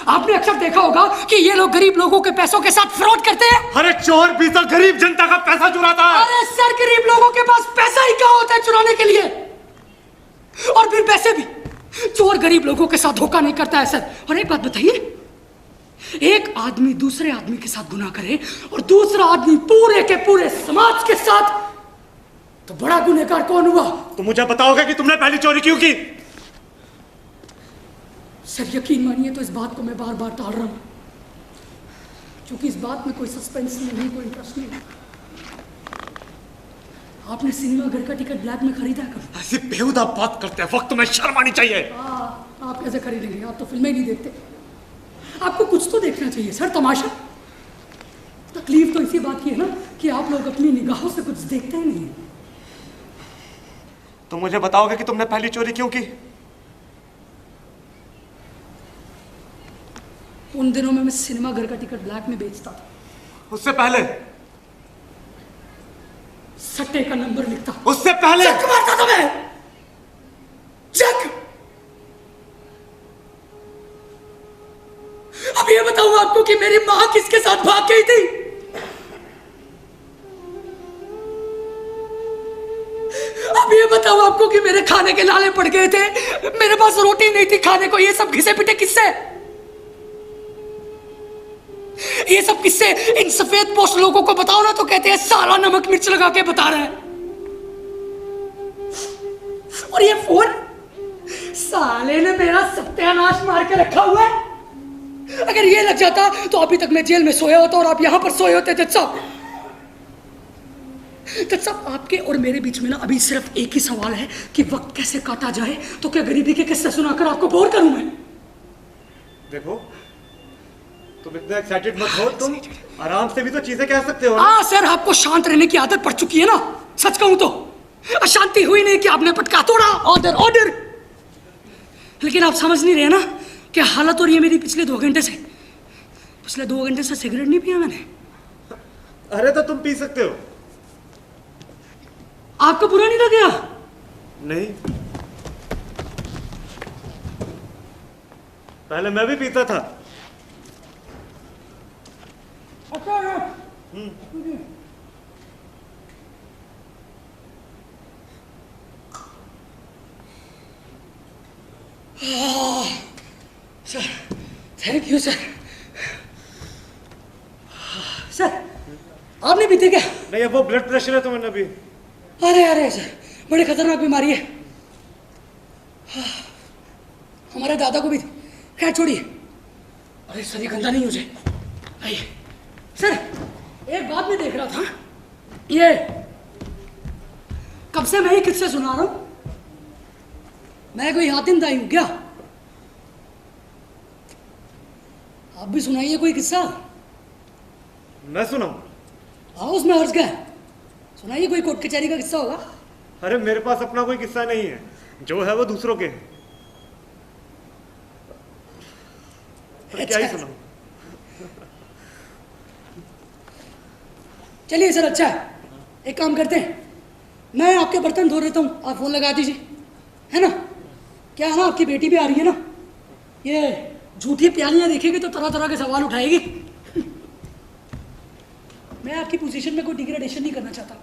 [SPEAKER 1] आपने अक्सर देखा होगा कि ये लोग गरीब लोगों के पैसों के साथ फ्रॉड करते हैं।
[SPEAKER 2] अरे चोर भी तो गरीब जनता का पैसा चुराता है।
[SPEAKER 1] अरे सर, गरीब लोगों के पास पैसा ही क्या होता है चुराने के लिए? और फिर पैसे भी चोर गरीब लोगों के साथ धोखा नहीं करता है सर। और एक बात बताइए, एक आदमी दूसरे आदमी के साथ गुनाह करे और दूसरा आदमी पूरे के पूरे समाज के साथ, तो बड़ा गुनहगार कौन हुआ?
[SPEAKER 2] तो मुझे बताओगे कि तुमने पहली चोरी क्यों की?
[SPEAKER 1] सर यकीन मानिए तो इस बात को मैं बार बार टाल रहा हूं, क्योंकि इस बात में कोई सस्पेंस नहीं, कोई इंटरेस्ट नहीं। आपने सिनेमा घर का टिकट ब्लैक में खरीदा है कभी?
[SPEAKER 2] ऐसी बेहुदा बात करते हैं वक्त में शर्म आनी चाहिए।
[SPEAKER 1] आप कैसे खरीदेंगे? आप तो फिल्में नहीं देखते। आपको कुछ तो देखना चाहिए सर, तमाशा। तकलीफ तो इसी बात की है ना कि आप लोग अपनी निगाहों से कुछ देखते ही नहीं।
[SPEAKER 2] तो मुझे बताओगे कि तुमने पहली चोरी क्यों की?
[SPEAKER 1] उन दिनों में मैं सिनेमा घर का टिकट ब्लैक में बेचता था।
[SPEAKER 2] उससे पहले?
[SPEAKER 1] सट्टे का नंबर लिखता।
[SPEAKER 2] उससे पहले?
[SPEAKER 1] चेक मारता था मैं, चेक। अब ये बताऊं आपको कि मेरी मां किसके साथ भाग गई थी? अब ये बताऊं आपको कि मेरे खाने के लाले पड़ गए थे, मेरे पास रोटी नहीं थी खाने को। ये सब घिसे पिटे किससे? ये सब किससे? इन सफेद पोस्ट लोगों को बताओ ना तो कहते हैं साला नमक मिर्च लगा के बता रहा है। और ये फोन, साले ने मेरा सत्यानाश मार के रखा हुआ है। अगर ये लग जाता तो अभी तक मैं जेल में सोया होता और आप यहां पर सोए होते। जज साहब, आपके और मेरे बीच में ना अभी सिर्फ एक ही सवाल है कि वक्त कैसे काटा जाए। तो क्या गरीबी के किस्से सुनाकर आपको बोर करूं मैं?
[SPEAKER 2] देखो, तुम इतना एक्साइटेड मत हो, तुम आराम से भी तो चीजें कह सकते हो।
[SPEAKER 1] हाँ सर, आपको शांत रहने की आदत पड़ चुकी है ना। सच कहूं तो अशांति हुई नहीं कि आपने पटका तोड़ा, ऑर्डर ऑर्डर। लेकिन आप समझ नहीं रहे ना कि हालत हो रही है मेरी पिछले 2 घंटे से। पिछले 2 घंटे से सिगरेट नहीं पिया मैंने।
[SPEAKER 2] अरे तो तुम पी सकते हो।
[SPEAKER 1] आपको बुरा नहीं लग गया?
[SPEAKER 2] नहीं, पहले मैं भी पीता था,
[SPEAKER 1] अच्छा है। Sir thank you sir. Sir आपने पीते क्या?
[SPEAKER 2] नहीं, वो ब्लड प्रेशर है तुम्हें अभी।
[SPEAKER 1] अरे अरे सर बड़ी खतरनाक बीमारी है। हमारे दादा को भी थी। खैर छोड़िए। अरे सर ये गंदा नहीं हो जाए। आइए सर, एक बात मैं देख रहा था, ये कब से मैं ही किससे सुना रहा हूं? मैं कोई हातिम दाई हूं क्या? आप भी सुनाइए कोई किस्सा।
[SPEAKER 2] मैं सुनाऊं?
[SPEAKER 1] हाँ उसमें हर्ज क्या है, सुनाइए कोई कोर्ट कचहरी का किस्सा होगा।
[SPEAKER 2] अरे मेरे पास अपना कोई किस्सा नहीं है, जो है वो दूसरों के हैं। तो क्या ही
[SPEAKER 1] अच्छा।
[SPEAKER 2] सुनाऊं?
[SPEAKER 1] चलिए सर अच्छा है, एक काम करते हैं, मैं आपके बर्तन धो लेता हूँ, आप फोन लगा दीजिए, है ना? क्या है ना, आपकी बेटी भी आ रही है ना, ये झूठी प्यालियां देखेगी तो तरह तरह के सवाल उठाएगी। मैं आपकी पोजीशन में कोई डिग्रेडेशन नहीं करना चाहता।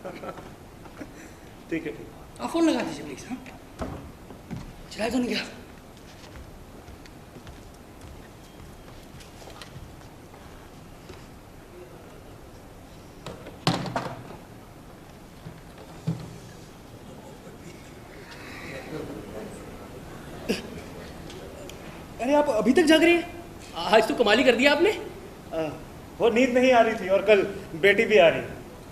[SPEAKER 2] ठीक है।
[SPEAKER 1] आप फोन लगा दीजिए प्लीज। हाँ चलाए तो नहीं गया।
[SPEAKER 3] अरे आप अभी तक जाग रहे हैं? आज तो कमाल ही कर दिया आपने।
[SPEAKER 2] वो नींद नहीं आ रही थी और कल बेटी भी आ रही है।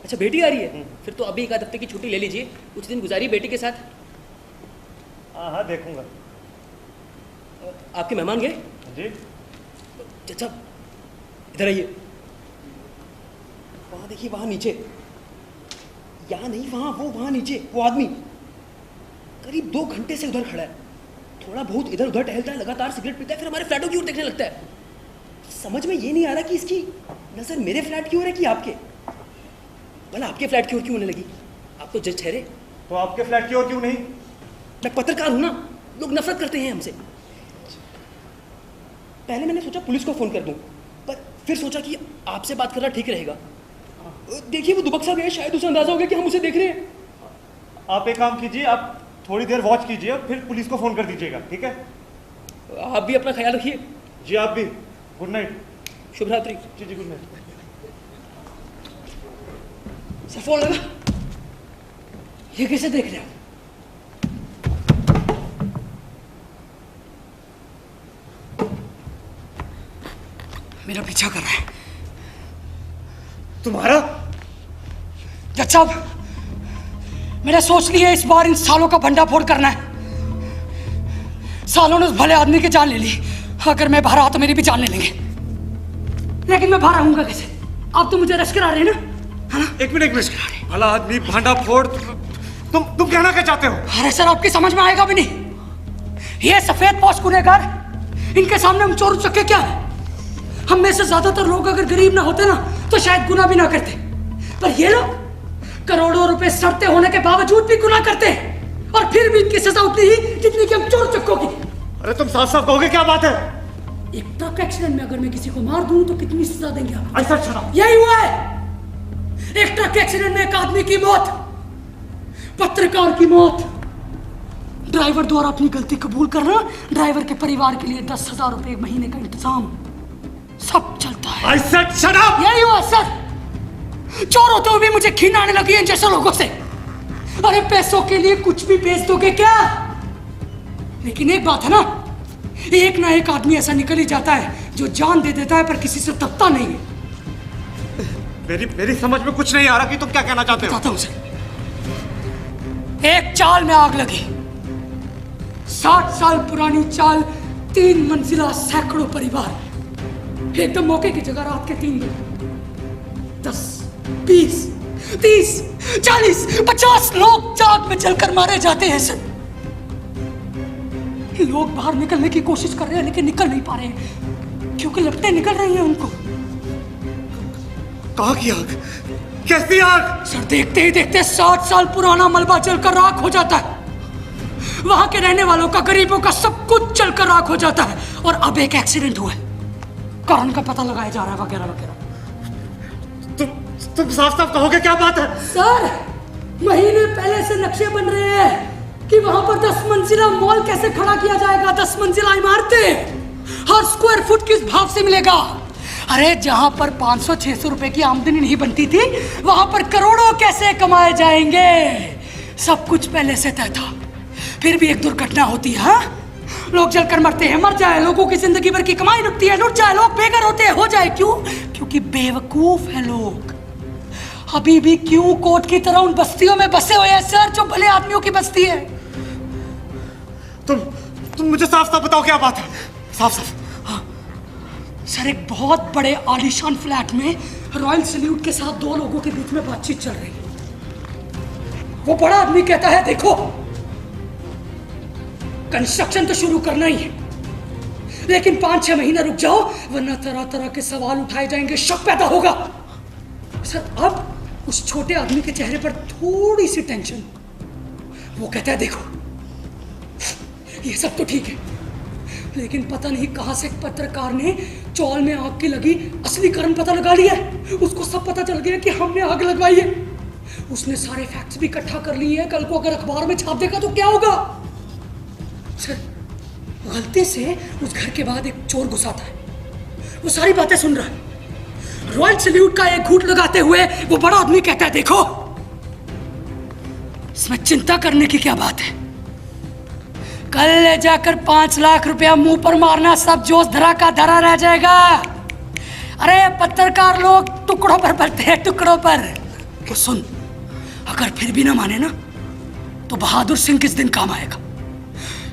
[SPEAKER 3] अच्छा बेटी आ रही है, फिर तो अभी एक आध हफ्ते की छुट्टी ले लीजिए, कुछ दिन गुजारिए बेटी के साथ।
[SPEAKER 2] हाँ हाँ देखूंगा।
[SPEAKER 3] आपके मेहमान गए?
[SPEAKER 2] जी।
[SPEAKER 3] चाचा इधर आइए, वहाँ देखिए, वहाँ नीचे, यहाँ नहीं वहाँ, वो वहाँ नीचे, वो आदमी करीब 2 घंटे से उधर खड़ा है, थोड़ा बहुत इधर उधर टहलता है, लगातार सिगरेट पीता है, फिर हमारे फ्लैटों की ओर देखने लगता है। समझ में ये नहीं आ रहा कि इसकी नजर मेरे फ्लैट की ओर है कि आपके। भला आपके फ्लैट की ओर क्यों होने लगी? आप तो जज ठहरे।
[SPEAKER 2] तो आपके फ्लैट की ओर क्यों नहीं?
[SPEAKER 3] मैं पत्रकार हूं ना, लोग नफरत करते हैं हमसे। पहले मैंने सोचा पुलिस को फोन कर दूं, पर फिर सोचा कि आपसे बात करना ठीक रहेगा। देखिए वो दुबक सा गया, शायद उसे अंदाजा हो गया कि हम उसे देख रहे हैं।
[SPEAKER 2] आप एक काम कीजिए, आप थोड़ी देर वॉच कीजिए और फिर पुलिस को फोन कर दीजिएगा, ठीक है?
[SPEAKER 3] आप भी अपना ख्याल रखिए।
[SPEAKER 2] जी आप भी। Good night.
[SPEAKER 3] शुभ रात्रि।
[SPEAKER 2] जी जी गुड नाइट।
[SPEAKER 1] सर फोन लगा, ये कैसे देख रहे हो? मेरा पीछा कर रहा है।
[SPEAKER 2] तुम्हारा?
[SPEAKER 1] जज साहब मैंने सोच लिया इस बार इन सालों का भंडाफोड़ करना है। सालों ने उस भले आदमी की जान ले ली, अगर मैं बाहर आ तो मेरी भी जान ले लेंगे, लेकिन मैं बाहर आऊंगा कैसे? आप तो मुझे रश करा रहे हैं ना, है ना?
[SPEAKER 2] एक मिनट भला आदमी भांडा फोड़, तुम कहना क्या चाहते हो?
[SPEAKER 1] अरे सर आपकी समझ में आएगा भी नहीं। ये सफेद पोश गुनहगार, इनके सामने हम चोर चक्के क्या है? हम में से ज्यादातर लोग अगर गरीब ना होते ना तो शायद गुनाह भी ना करते, पर ये लोग करोड़ों रुपए सड़ते होने के बावजूद भी गुनाह करते हैं, और फिर भी इनकी सजा उतनी ही जितनी कि हम चोर चक्कों की।
[SPEAKER 2] अरे तुम साफ साफ कहोगे क्या बात है?
[SPEAKER 1] एक ट्रक एक्सीडेंट में अगर मैं किसी को मार दूं तो कितनी सजा देंगे आप?
[SPEAKER 2] ऐसा शराब।
[SPEAKER 1] यही हुआ है, एक ट्रक एक्सीडेंट में एक आदमी की मौत, पत्रकार की मौत, ड्राइवर द्वारा अपनी गलती कबूल करना, ड्राइवर के परिवार के लिए 10,000 रुपए महीने का इंतजाम, सब चलता है।
[SPEAKER 2] I said shut up!
[SPEAKER 1] यही हुआ सर, चोर होते हुए भी मुझे घिन आने लगी है जैसे लोगों से। अरे पैसों के लिए कुछ भी बेच दोगे क्या? लेकिन एक बात है ना, एक ना एक आदमी ऐसा निकल ही जाता है जो जान दे देता है पर किसी से दबता नहीं है।
[SPEAKER 2] मेरी समझ में कुछ नहीं आ रहा कि तुम क्या कहना चाहते हो।
[SPEAKER 1] बताता हूं सर, एक चाल में आग लगी, 60 साल पुरानी चाल, 3 मंजिला, सैकड़ों परिवार, एकदम मौके की जगह रात के 3 बजे 10, 20, 30, 40, 50 लोग जाग में जलकर मारे जाते हैं सर। लोग बाहर निकलने की कोशिश कर रहे हैं लेकिन निकल नहीं पा रहे हैं क्योंकि लपटें निकल रही हैं उनको।
[SPEAKER 2] कहाँ की आग? कैसी आग?
[SPEAKER 1] सर देखते ही देखते 60 साल पुराना मलबा जलकर राख हो जाता है, वहां के रहने वालों का, गरीबों का सब कुछ जलकर राख हो जाता है। और अब एक एक्सीडेंट हुआ है, कारण का पता लगाया जा रहा है, वगैरह वगैरह।
[SPEAKER 2] तुम साफ साफ कहोगे क्या बात है?
[SPEAKER 1] सर, महीने पहले से नक्शे बन रहे हैं कि वहां पर 10 मंजिला मॉल कैसे खड़ा किया जाएगा। 10 मंजिला इमारतें हर स्क्वायर फुट किस भाव से मिलेगा। अरे जहां पर 500-600 रुपए की आमदनी नहीं बनती थी, वहां पर करोड़ों कैसे कमाए जाएंगे। सब कुछ पहले से तय था। फिर भी एक दुर्घटना होती है, हाँ? लोग जलकर मरते हैं, मर जाए, लोगों की जिंदगी भर की कमाई रुकती है, लुट जाए, लोग बेघर होते हैं, हो जाए। क्यों? क्योंकि बेवकूफ है लोग। अभी भी क्यों कोट की तरह उन बस्तियों में बसे हुए हैं सर, जो भले आदमियों की बस्ती है।
[SPEAKER 2] तुम मुझे साफ साफ बताओ क्या बात है, साफ साफ।
[SPEAKER 1] हाँ। सर, एक बहुत बड़े आलीशान फ्लैट में रॉयल सैल्यूट के साथ 2 लोगों के बीच में बातचीत चल रही है। वो बड़ा आदमी कहता है, देखो कंस्ट्रक्शन तो शुरू करना ही है, लेकिन 5-6 महीने रुक जाओ, वरना तरह तरह के सवाल उठाए जाएंगे, शक पैदा होगा। सर, अब उस छोटे आदमी के चेहरे पर थोड़ी सी टेंशन। वो कहता है, देखो ये सब तो ठीक है, लेकिन पता नहीं कहां से एक पत्रकार ने चौल में आग की लगी असली कारण पता लगा लिया है। उसको सब पता चल गया कि हमने आग लगवाई है। उसने सारे फैक्ट्स भी इकट्ठा कर लिए हैं। कल को अगर अखबार में छाप देगा तो क्या होगा। सर, गलती से उस घर के बाद एक चोर घुसा था, वो सारी बातें सुन रहा है। रॉयल सैल्यूट का एक घूंट लगाते हुए वो बड़ा आदमी कहता है, देखो इसमें चिंता करने की क्या बात है, कल ले जाकर 5 लाख रुपया मुंह पर मारना, सब जोश धरा का धरा रह जाएगा। अरे पत्रकार लोग टुकड़ों पर बढ़ते हैं, टुकड़ों पर। तो सुन, अगर फिर भी ना माने ना, तो बहादुर सिंह किस दिन काम आएगा।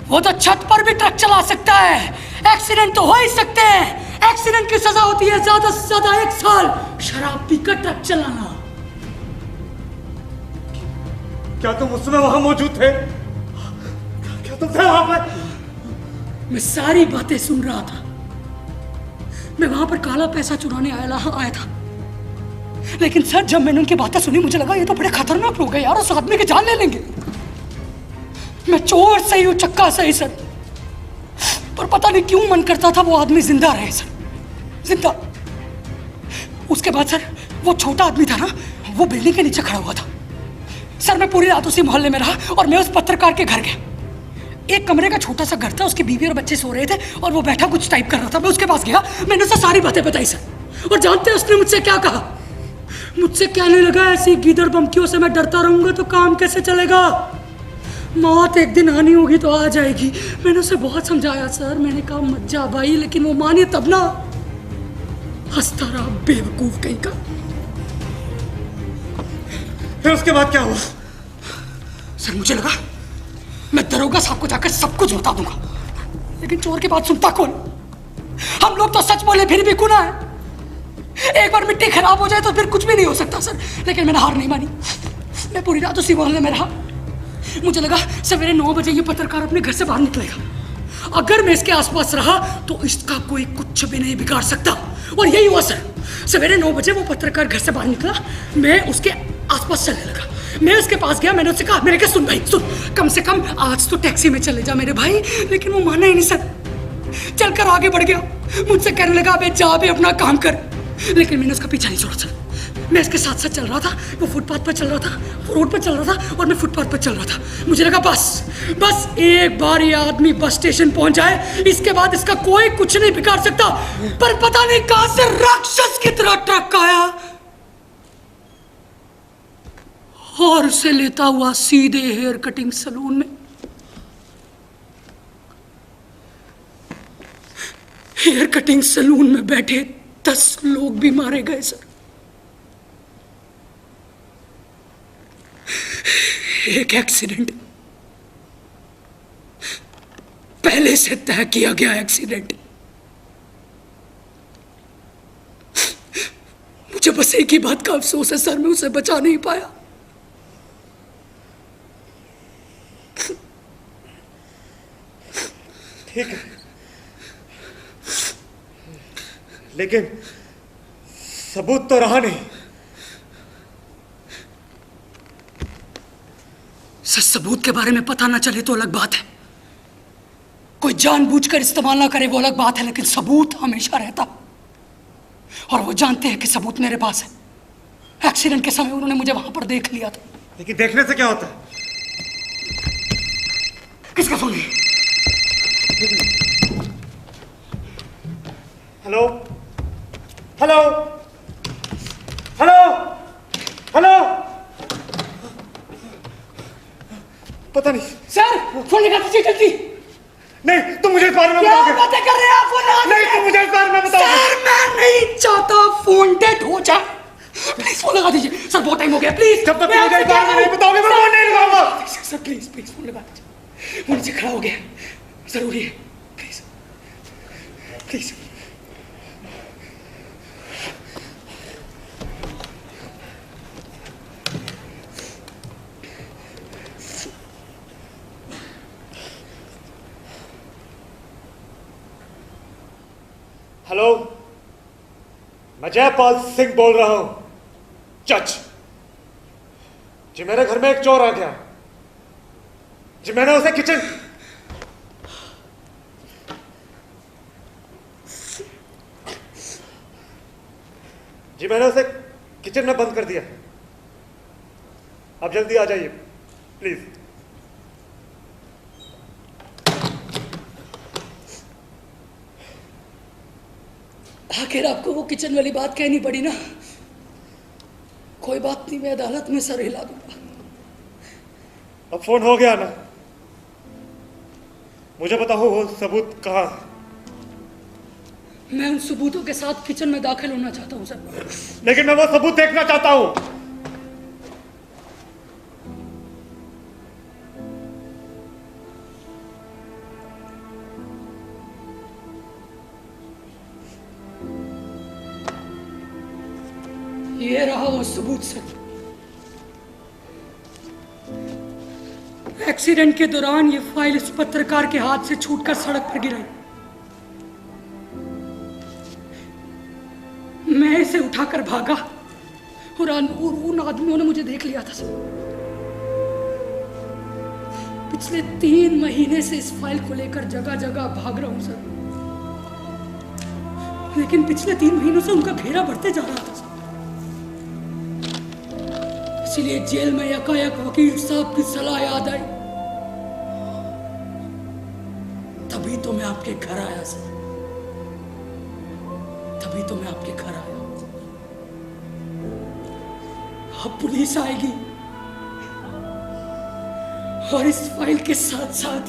[SPEAKER 1] वो तो छत पर भी ट्रक चला सकता है, एक्सीडेंट तो हो ही सकते हैं। एक्सीडेंट की सजा होती है ज्यादा से ज्यादा 1 साल, शराब पीकर ट्रक चलाना।
[SPEAKER 2] क्या तुम उस समय वहां मौजूद थे? क्या तुम थे वहां पर?
[SPEAKER 1] मैं सारी बातें सुन रहा था। मैं वहां पर काला पैसा चुराने आया था। लेकिन सर, जब मैंने उनकी बातें सुनी, मुझे लगा ये तो बड़े खतरनाक लोग हैं यार, उस आदमी की जान ले लेंगे। मैं चोर सही हूं, चक्का सही सर, पर पता नहीं क्यों मन करता था वो आदमी जिंदा रहे सर, जिंदा। उसके बाद सर, वो छोटा आदमी था ना, वो बिल्डिंग के नीचे खड़ा हुआ था। सर, मैं पूरी रात उसी मोहल्ले में रहा और मैं उस पत्रकार के घर गया। एक कमरे का छोटा सा घर था, उसकी बीवी और बच्चे सो रहे थे और वो बैठा कुछ टाइप कर रहा था। मैं उसके पास गया, मैंने उसे सारी बातें बताई सर। और जानते हैं उसने मुझसे क्या कहा? मुझसे कहने लगा, ऐसी गीदड़ बमकियों से मैं डरता रहूंगा तो काम कैसे चलेगा, मौत एक दिन आनी होगी तो आ जाएगी। मैंने उसे बहुत समझाया सर, मैंने कहा मत जा भाई, लेकिन वो मानी तब ना। हंसता रहा, बेवकूफ कहीं का।
[SPEAKER 2] फिर उसके बाद क्या हुआ?
[SPEAKER 1] सर, मुझे लगा मैं दरोगा साहब को जाकर सब कुछ बता दूंगा, लेकिन चोर की बात सुनता कौन। हम लोग तो सच बोले फिर भी गुनाह है। एक बार मिट्टी खराब हो जाए तो फिर कुछ भी नहीं हो सकता सर। लेकिन मैंने हार नहीं मानी, मैं पूरी रात उसी मोहल्ले में रहा। मुझे लगा सवेरे 9 बजे ये पत्रकार अपने घर से बाहर निकलेगा। अगर मैं इसके आसपास रहा तो इसका कोई कुछ भी नहीं बिगाड़ सकता। और यही हुआ सर। सवेरे 9 बजे वो पत्रकार घर से बाहर निकला, मैं उसके आसपास चलने लगा। मैं उसके पास गया, मैंने उससे कहा, मैंने कहा सुन भाई सुन, कम से कम आज तो टैक्सी में चले जा मेरे भाई। लेकिन वो माना ही नहीं सर, चलकर आगे बढ़ गया। मुझसे कहने लगा, अबे जा बे, अपना काम कर। लेकिन मैंने उसका पीछा नहीं छोड़ा सर। मैं इसके साथ साथ चल रहा था, वो फुटपाथ पर चल रहा था, वो रोड पर चल रहा था और मैं फुटपाथ पर चल रहा था। मुझे लगा बस एक बार ये आदमी बस स्टेशन पहुंच जाए, इसके बाद इसका कोई कुछ नहीं बिगाड़ सकता। पर पता नहीं कहां से राक्षस की तरह ट्रक आया और उसे लेता हुआ सीधे हेयर कटिंग सैलून में। हेयर कटिंग सैलून में बैठे 10 लोग भी मारे गए सर। एक एक्सीडेंट, पहले से तय किया गया एक्सीडेंट। मुझे बस एक ही बात का अफसोस है सर, मैं उसे बचा नहीं पाया।
[SPEAKER 2] ठीक है, लेकिन सबूत तो रहा नहीं।
[SPEAKER 1] सर, सबूत के बारे में पता ना चले तो अलग बात है, कोई जानबूझकर इस्तेमाल ना करे वो अलग बात है, लेकिन सबूत हमेशा रहता। और वो जानते हैं कि सबूत मेरे पास है। एक्सीडेंट के समय उन्होंने मुझे वहां पर देख लिया था।
[SPEAKER 2] लेकिन देखने से क्या होता है?
[SPEAKER 1] किसका फोन है?
[SPEAKER 2] हेलो हेलो हेलो हेलो, पता नहीं।
[SPEAKER 1] सर फोन लगा दीजिए जल्दी।
[SPEAKER 2] नहीं, तुम मुझे इस बारे में
[SPEAKER 1] क्या
[SPEAKER 2] बताओगे?
[SPEAKER 1] बातें कर रहे हैं आप? फोन लगा
[SPEAKER 2] नहीं, तुम मुझे इस बारे में बताओगे?
[SPEAKER 1] सर मैं नहीं चाहता फोन डेड हो जाए, प्लीज फोन लगा दीजिए। सर बहुत टाइम हो गया, प्लीज।
[SPEAKER 2] जब तक मुझे इस बारे में नहीं बताओगे मैं फोन नहीं लगाऊंगा।
[SPEAKER 1] सर प्लीज प्लीज फोन लगा दीजिए, वो नीचे खड़ा हो गया, जरूरी है, प्लीज प्लीज।
[SPEAKER 2] हेलो, मैं जयपाल सिंह बोल रहा हूं, जज। जी मेरे घर में एक चोर आ गया जी, मैंने उसे किचन में बंद कर दिया। आप जल्दी आ जाइए प्लीज।
[SPEAKER 1] आखिर आपको वो किचन वाली बात कहनी पड़ी ना। कोई बात नहीं, मैं अदालत में सर हिला दूंगा।
[SPEAKER 2] अब फोन हो गया ना, मुझे बताओ वो सबूत कहाँ है?
[SPEAKER 1] मैं उन सबूतों के साथ किचन में दाखिल होना चाहता हूं सर।
[SPEAKER 2] लेकिन मैं वो सबूत देखना चाहता हूं।
[SPEAKER 1] ये रहा वो सबूत सर। एक्सीडेंट के दौरान ये फाइल इस पत्रकार के हाथ से छूटकर सड़क पर गिराई। मैं इसे उठाकर भागा और उन आदमियों ने मुझे देख लिया था सर। पिछले 3 महीने से इस फाइल को लेकर जगह जगह भाग रहा हूं सर, लेकिन पिछले 3 महीनों से उनका घेरा बढ़ते जा रहा था सर। इसीलिए जेल में यकायक वकील साहब की सलाह याद आई, तभी तो मैं आपके घर आया सर, तभी तो मैं आपके घर आया। अब पुलिस आएगी और इस फाइल के साथ साथ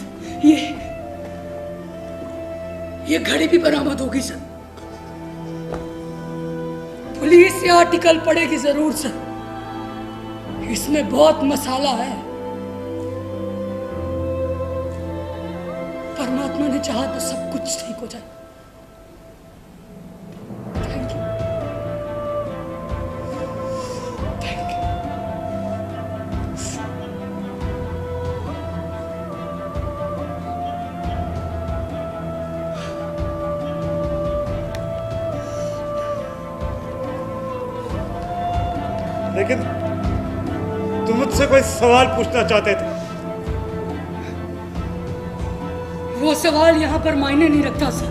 [SPEAKER 1] ये घड़ी भी बरामद होगी सर। पुलिस ये आर्टिकल पढ़ेगी जरूर सर, इसमें बहुत मसाला है। परमात्मा ने चाहा तो सब कुछ ठीक हो जाए। Thank you, thank you.
[SPEAKER 2] लेकिन तुम मुझसे कोई सवाल पूछना चाहते थे।
[SPEAKER 1] वो सवाल यहां पर मायने नहीं रखता सर।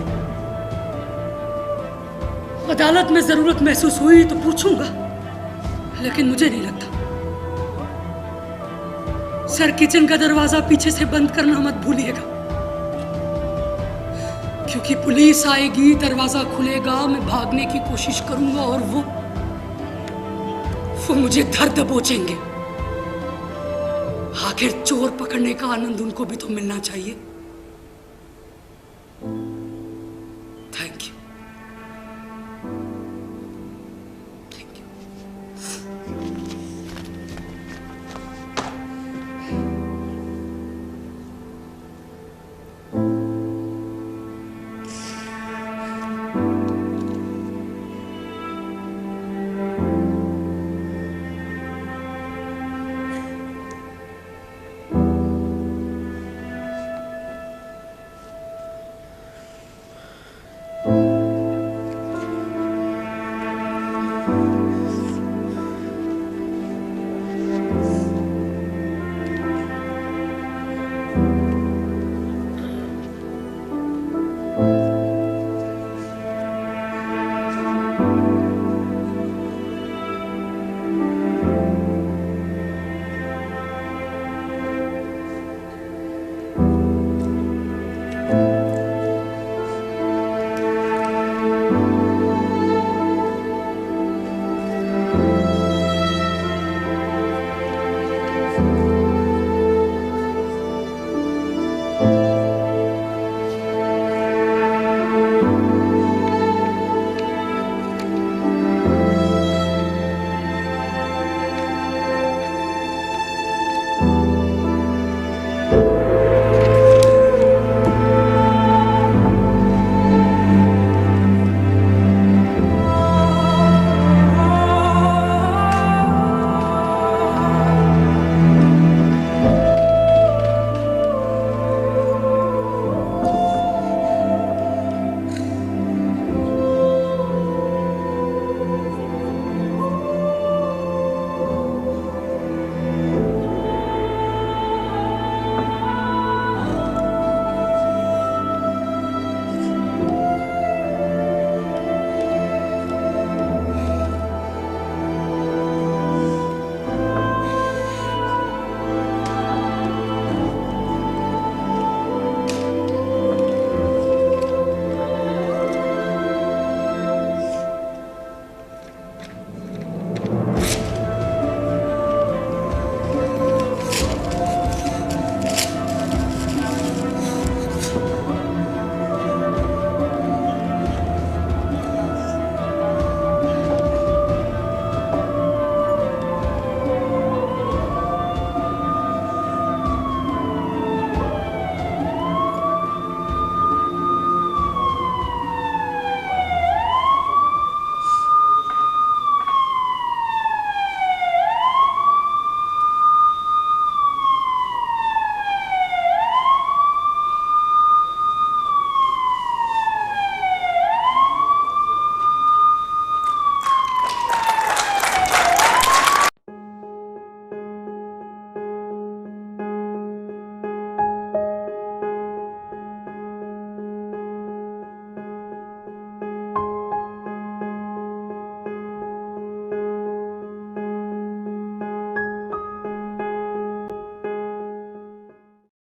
[SPEAKER 1] अदालत में जरूरत महसूस हुई तो पूछूंगा, लेकिन मुझे नहीं लगता सर। किचन का दरवाजा पीछे से बंद करना मत भूलिएगा, क्योंकि पुलिस आएगी, दरवाजा खुलेगा, मैं भागने की कोशिश करूंगा और वो मुझे धर दबोचेंगे। आखिर चोर पकड़ने का आनंद उनको भी तो मिलना चाहिए। Thank you, thank you.